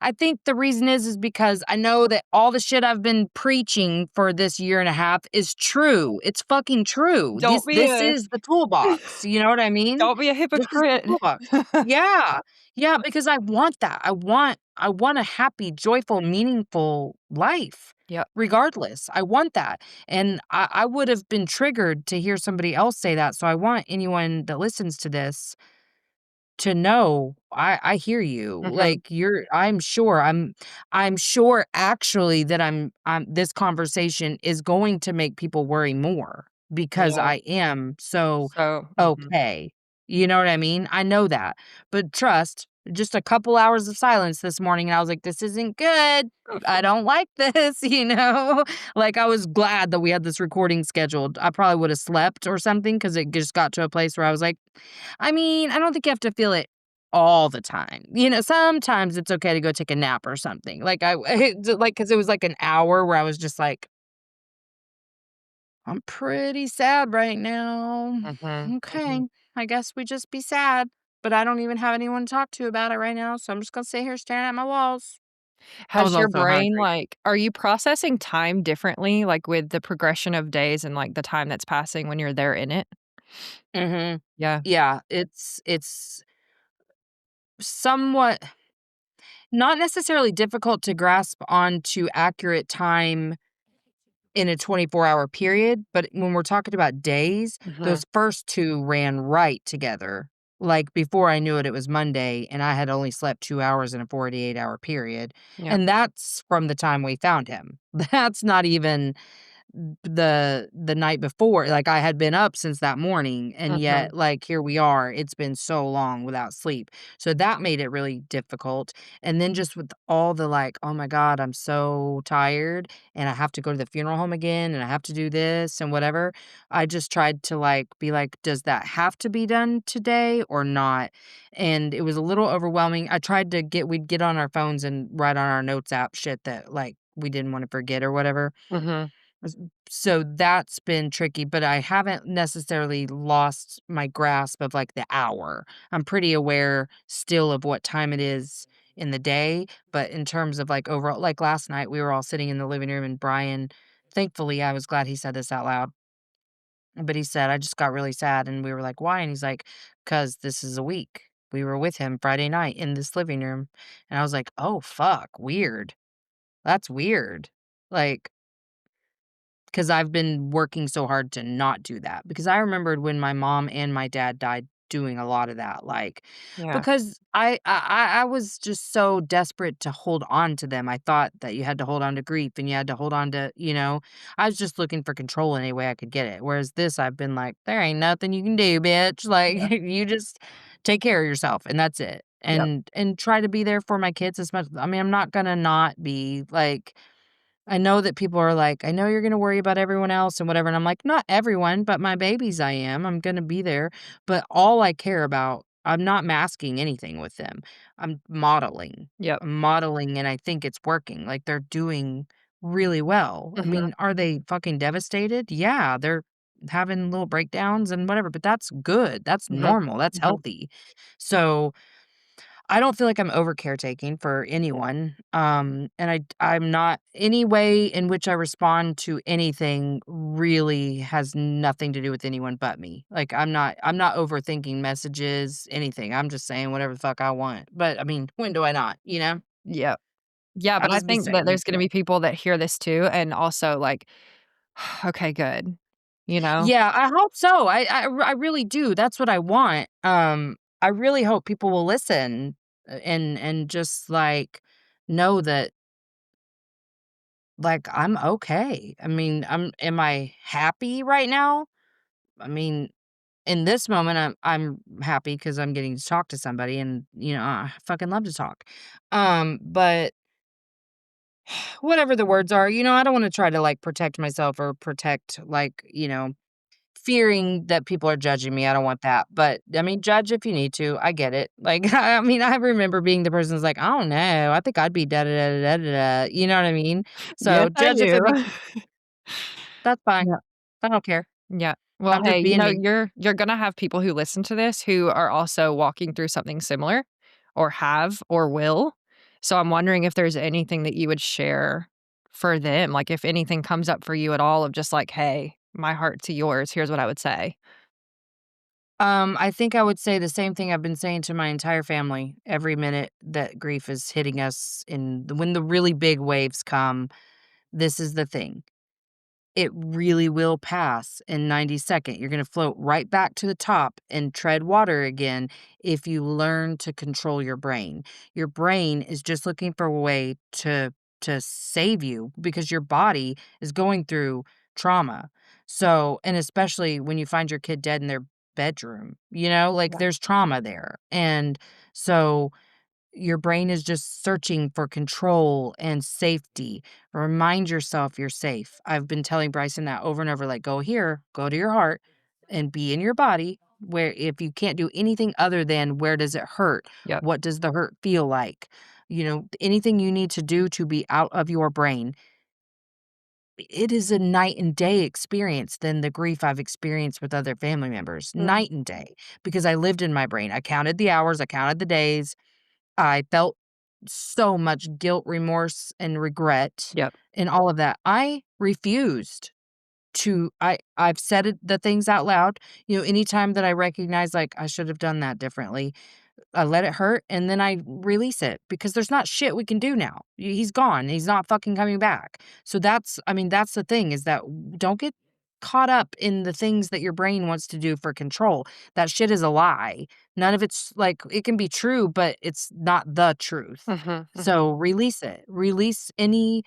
I think the reason is because I know that all the shit I've been preaching for this year and a half is true. It's fucking true. Don't be This a is the toolbox, you know what I mean? don't be a This is the hypocrite. toolbox. Yeah. Yeah, because I want that. I want a happy, joyful, meaningful life Yep. regardless. I want that. And I would have been triggered to hear somebody else say that. So I want anyone that listens to this to know, I hear you, Mhm. like, I'm sure actually that I'm this conversation is going to make people worry more because Yeah. I am so So okay. You know what I mean? I know that. But trust, just a couple hours of silence this morning, and I was like, "This isn't good. I don't like this," you know? Like, I was glad that we had this recording scheduled. I probably would have slept or something because it just got to a place where I was like, I mean, I don't think you have to feel it all the time. Sometimes it's okay to go take a nap or something. Like because it was like an hour where I was just like, I'm pretty sad right now. Mhm, Okay, mhm. I guess we just be sad. But I don't even have anyone to talk to about it right now, so I'm just gonna sit here staring at my walls. I was Has your also brain, hungry. like are you processing time differently, like, with the progression of days and, like, the time that's passing when you're there in it? Mhm. Yeah. Yeah, it's somewhat not necessarily difficult to grasp onto accurate time in a 24-hour period, but when we're talking about days, Mhm. those first 2 ran right together. Like, before I knew it, it was Monday, and I had only slept 2 hours in a 48-hour period, Yep. and that's from the time we found him. That's not even the night before. Like, I had been up since that morning, and Mhm. yet, like, here we are, it's been so long without sleep. So that made it really difficult, and then just with all the, like, "Oh my god, I'm so tired, and I have to go to the funeral home again, and I have to do this and whatever," I just tried to, like, be like, "Does that have to be done today or not?" And it was a little overwhelming. I tried to we'd get on our phones and write on our notes app shit that, like, we didn't wanna forget or whatever. Mhm. S So that's been tricky, but I haven't necessarily lost my grasp of, like, the hour. I'm pretty aware still of what time it is in the day, but in terms of, like, overall, like, last night, we were all sitting in the living room, and Brian, thankfully, I was glad he said this out loud, but he said, "I just got really sad," and we were like, "Why?" And he's like, "'Cause this is a week. We were with him Friday night in this living room." And I was like, "Oh, fuck, weird. That's weird." Like, 'cause I've been working so hard to not do that, because I remembered when my mom and my dad died doing a lot of that, like, Yeah. because I was just so desperate to hold on to them. I thought that you had to hold on to grief and you had to hold on to, I was just looking for control any way I could get it, whereas this, I've been like, "There ain't nothing you can do, bitch." Like, Yeah. you just take care of yourself, and that's it, Yep. and try to be there for my kids as much. I mean, I'm not gonna not be, like, I know that people are like, "I know you're gonna worry about everyone else and whatever," and I'm like, "Not everyone, but my babies I am. I'm gonna be there." But all I care about, I'm not masking anything with them. I'm modeling. Yep. I'm modeling, and I think it's working. Like, they're doing really well. I Mhm. mean, are they fucking devastated? Yeah, they're having little breakdowns and whatever, but that's good. That's Mhm. normal. That's Mhm. healthy. So I don't feel like I'm over caretaking for anyone, and I'm not, any way in which I respond to anything really has nothing to do with anyone but me. Like, I'm not overthinking messages, anything. I'm just saying whatever the fuck I want. But, I mean, when do I not, you know? Yep. Yeah, I but I just be think that saying there's gonna shit. be people that hear this too and also like, "Okay, good." You know? Yeah, I hope so. I really do. That's what I want. I really hope people will listen, and just, like, know that, like, I'm okay. I mean, am I happy right now? I mean, in this moment, I'm happy because 'cause I'm getting to talk to somebody, and, I fucking love to talk. But whatever the words are, I don't wanna try to, like, protect myself or protect, like, fearing that people are judging me. I don't want that. But, I mean, judge if you need to. I get it. Like, I mean, I remember being the person who's like, "I don't know. I think I'd be da da da da da da." You know what I mean? Yes, So, I judge if do. it makes you, that's fine. Yeah. I don't care. Yeah. Well, I'm hey, just being me. you're gonna have people who listen to this who are also walking through something similar or have or will. So I'm wondering if there's anything that you would share for them, like if anything comes up for you at all of just like, "Hey, my heart to yours, here's what I would say." I think I would say the same thing I've been saying to my entire family every minute that grief is hitting us, when the really big waves come. This is the thing. It really will pass in 90 seconds. You're gonna float right back to the top and tread water again if you learn to control your brain. Your brain is just looking for a way to save you because your body is going through trauma. So, and especially when you find your kid dead in their bedroom, like, Yeah. there's trauma there. And so your brain is just searching for control and safety. Remind yourself you're safe. I've been telling Bryson that over and over, like, go here, go to your heart and be in your body, where if you can't do anything other than where does it hurt? Yep. What does the hurt feel like? Anything you need to do to be out of your brain. It is a night and day experience than the grief I've experienced with other family members. Mm. Night and day, because I lived in my brain. I counted the hours, I counted the days. I felt so much guilt, remorse, and regret, Yep. and all of that. I refused to, I've said the things out loud, anytime that I recognize, like, I should have done that differently, I let it hurt, and then I release it because there's not shit we can do now. He's gone, he's not fucking coming back. So that's, I mean, that's the thing, is that don't get caught up in the things that your brain wants to do for control. That shit is a lie. None of it's like it can be true, but it's not the truth. Mhm, mhm. So release it. Release any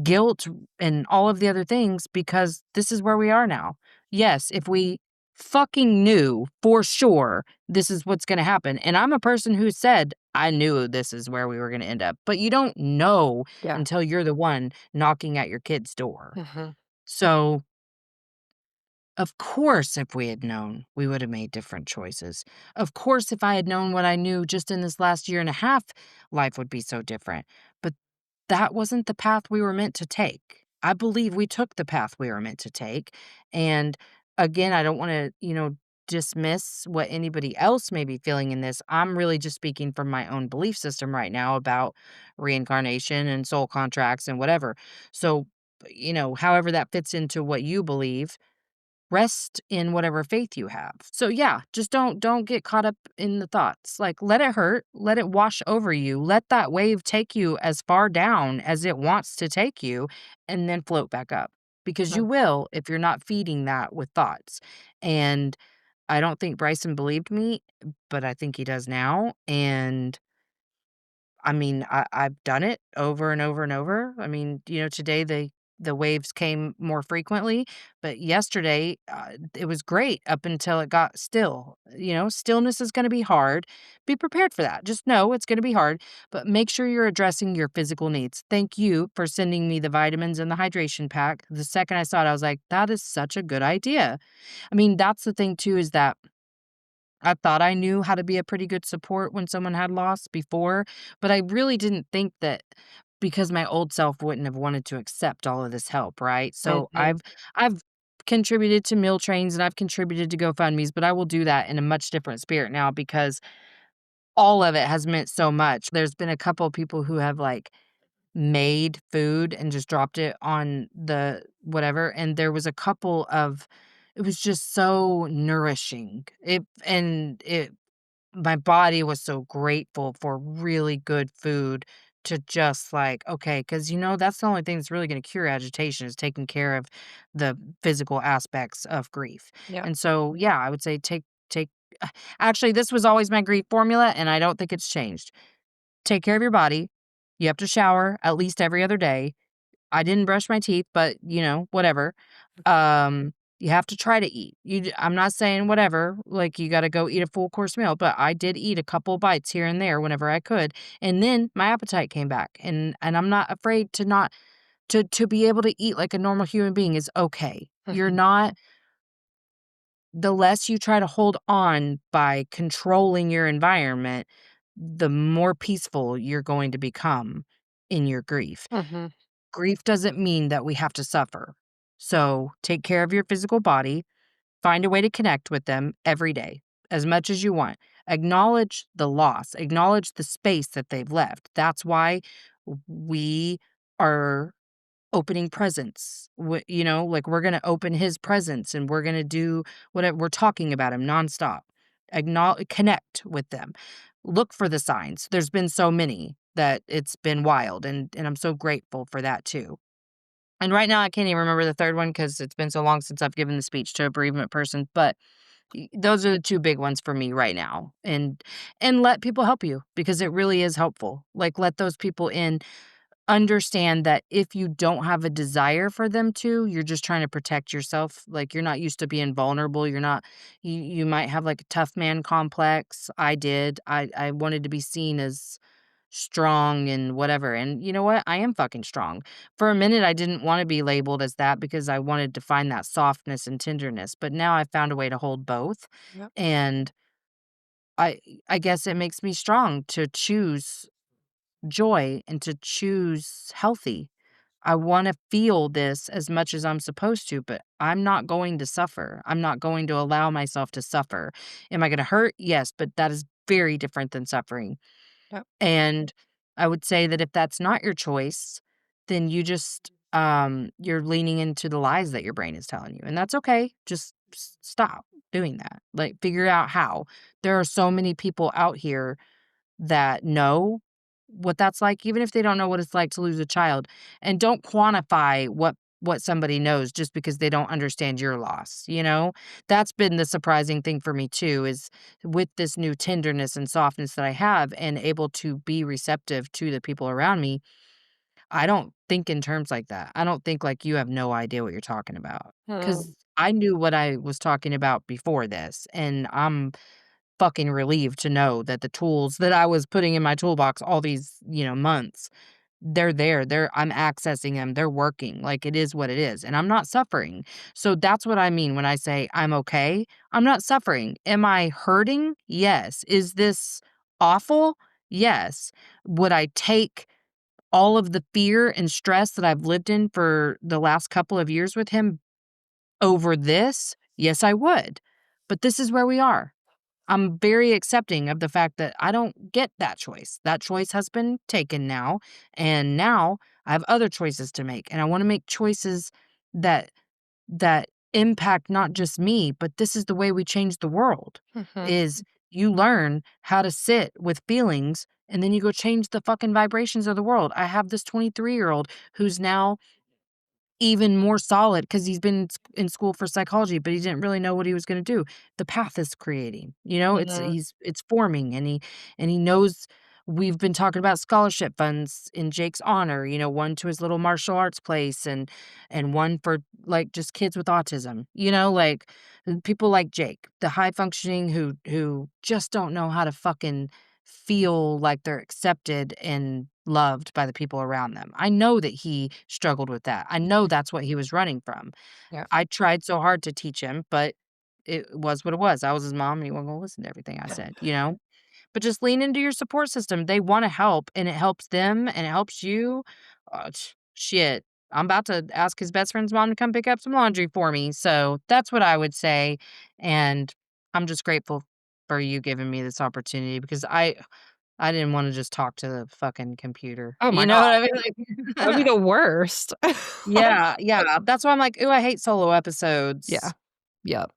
guilt and all of the other things because this is where we are now. Yes, if we fucking knew for sure this is what's going to happen. And I'm a person who said I knew this is where we were going to end up. But you don't know Yeah. until you're the one knocking at your kid's door. Mhm. So, of course, if we had known, we would have made different choices. Of course, if I had known what I knew just in this last year and a half, life would be so different. But that wasn't the path we were meant to take. I believe we took the path we were meant to take. And again, I don't want to, dismiss what anybody else may be feeling in this. I'm really just speaking from my own belief system right now about reincarnation and soul contracts and whatever. So, however that fits into what you believe, rest in whatever faith you have. So yeah, just don't get caught up in the thoughts. Like let it hurt, let it wash over you. Let that wave take you as far down as it wants to take you and then float back up. Because you Mm. will if you're not feeding that with thoughts. And I don't think Bryson believed me, but I think he does now. And I mean, I've done it over and over and over. I mean, today the waves came more frequently, but yesterday it was great up until it got still. Stillness is going to be hard. Be prepared for that. Just know it's going to be hard, but make sure you're addressing your physical needs. Thank you for sending me the vitamins and the hydration pack. The second I saw it, I was like, that is such a good idea. I mean, that's the thing too is that I thought I knew how to be a pretty good support when someone had lost before, but I really didn't think that because my old self wouldn't have wanted to accept all of this help, right? So Mhm. I've contributed to meal trains and I've contributed to GoFundMe's, but I will do that in a much different spirit now because all of it has meant so much. There's been a couple of people who have like made food and just dropped it on the whatever, and there was a couple of it was just so nourishing. It my body was so grateful for really good food to just like, okay, because that's the only thing that's really going to cure agitation is taking care of the physical aspects of grief. Yeah. And so, yeah, I would say take. Actually, this was always my grief formula, and I don't think it's changed. Take care of your body. You have to shower at least every other day. I didn't brush my teeth, but, whatever. You have to try to eat. I'm not saying whatever, like, you gotta go eat a full course meal, but I did eat a couple bites here and there whenever I could, and then my appetite came back, and I'm not afraid to not to be able to eat like a normal human being is okay. You're Mhm. not the less you try to hold on by controlling your environment, the more peaceful you're going to become in your grief. Mhm. Grief doesn't mean that we have to suffer. So take care of your physical body, find a way to connect with them every day, as much as you want. Acknowledge the loss, acknowledge the space that they've left. That's why we are opening presents. Like we're going to open his presents and we're going to do whatever. We're talking about him nonstop. Connect with them. Look for the signs. There's been so many that it's been wild, and I'm so grateful for that too. And right now, I can't even remember the third one because it's been so long since I've given the speech to a bereavement person. But those are the two big ones for me right now. And let people help you because it really is helpful. Like let those people in. Understand that if you don't have a desire for them to, you're just trying to protect yourself. Like you're not used to being vulnerable. You're not you might have like a tough man complex. I did. I wanted to be seen as strong and whatever. And you know what? I am fucking strong. For a minute I didn't want to be labeled as that because I wanted to find that softness and tenderness, but now I've found a way to hold both. Yep. And I I guess it makes me strong to choose joy and to choose healthy. I want to feel this as much as I'm supposed to, but I'm not going to suffer. I'm not going to allow myself to suffer. Am I going to hurt? Yes, but that is very different than suffering. Yep. And I would say that if that's not your choice, then you just you're leaning into the lies that your brain is telling you. And that's okay. Just stop doing that. Like figure out how. There are so many people out here that know what that's like, even if they don't know what it's like to lose a child, and don't quantify what what somebody knows just because they don't understand your loss, you know? That's been the surprising thing for me too, is with this new tenderness and softness that I have and able to be receptive to the people around me, I don't think in terms like that. I don't think like you have no idea what you're talking about. Oh. 'Cause I knew what I was talking about before this, and I'm fucking relieved to know that the tools that I was putting in my toolbox all these, months, they're there. I'm accessing them. They're working. Like it is what it is. And I'm not suffering. So that's what I mean when I say I'm okay. I'm not suffering. Am I hurting? Yes. Is this awful? Yes. Would I take all of the fear and stress that I've lived in for the last couple of years with him over this? Yes, I would. But this is where we are. I'm very accepting of the fact that I don't get that choice. That choice has been taken now, and now I have other choices to make, and I wanna make choices that impact not just me, but this is the way we change the world, Mhm. is you learn how to sit with feelings, and then you go change the fucking vibrations of the world. I have this 23-year-old who's now even more solid because 'cause he's been in school for psychology, but he didn't really know what he was gonna do. The path is creating, Mhm. it's forming, and he knows we've been talking about scholarship funds in Jake's honor, one to his little martial arts place and one for, like, just kids with autism, like, people like Jake, the high functioning who just don't know how to fucking feel like they're accepted and loved by the people around them. I know that he struggled with that. I know that's what he was running from. Yeah. I tried so hard to teach him, but it was what it was. I was his mom and he wasn't gonna listen to everything I said. But just lean into your support system. They wanna help and it helps them and it helps you. Shit. I'm about to ask his best friend's mom to come pick up some laundry for me. So that's what I would say. And I'm just grateful for you giving me this opportunity because I didn't wanna just talk to the fucking computer. Oh my You know what I god. mean? That'd be Like the worst. yeah, yeah. That's why I'm like, "Ooh, I hate solo Yeah. episodes." Yep.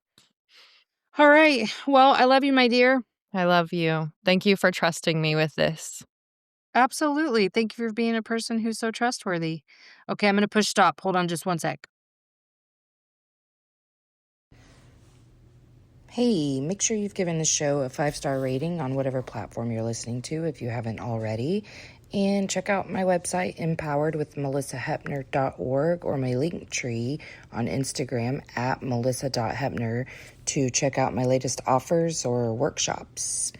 Alright. Well, I love you, my dear. I love you. Thank you for trusting me with this. Absolutely. Thank you for being a person who's so trustworthy. Okay, I'm gonna push stop. Hold on just one sec. Hey, make sure you've given the show a 5-star rating on whatever platform you're listening to if you haven't already. And check out my website, empoweredwithmelisahepner.org, or my link tree on Instagram at melissa.hepner to check out my latest offers or workshops.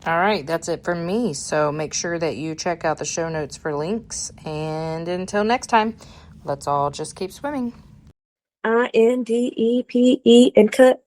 All right, that's it from me. So make sure that you check out the show notes for links. And until next time, let's all just keep swimming. INDEPE and cut.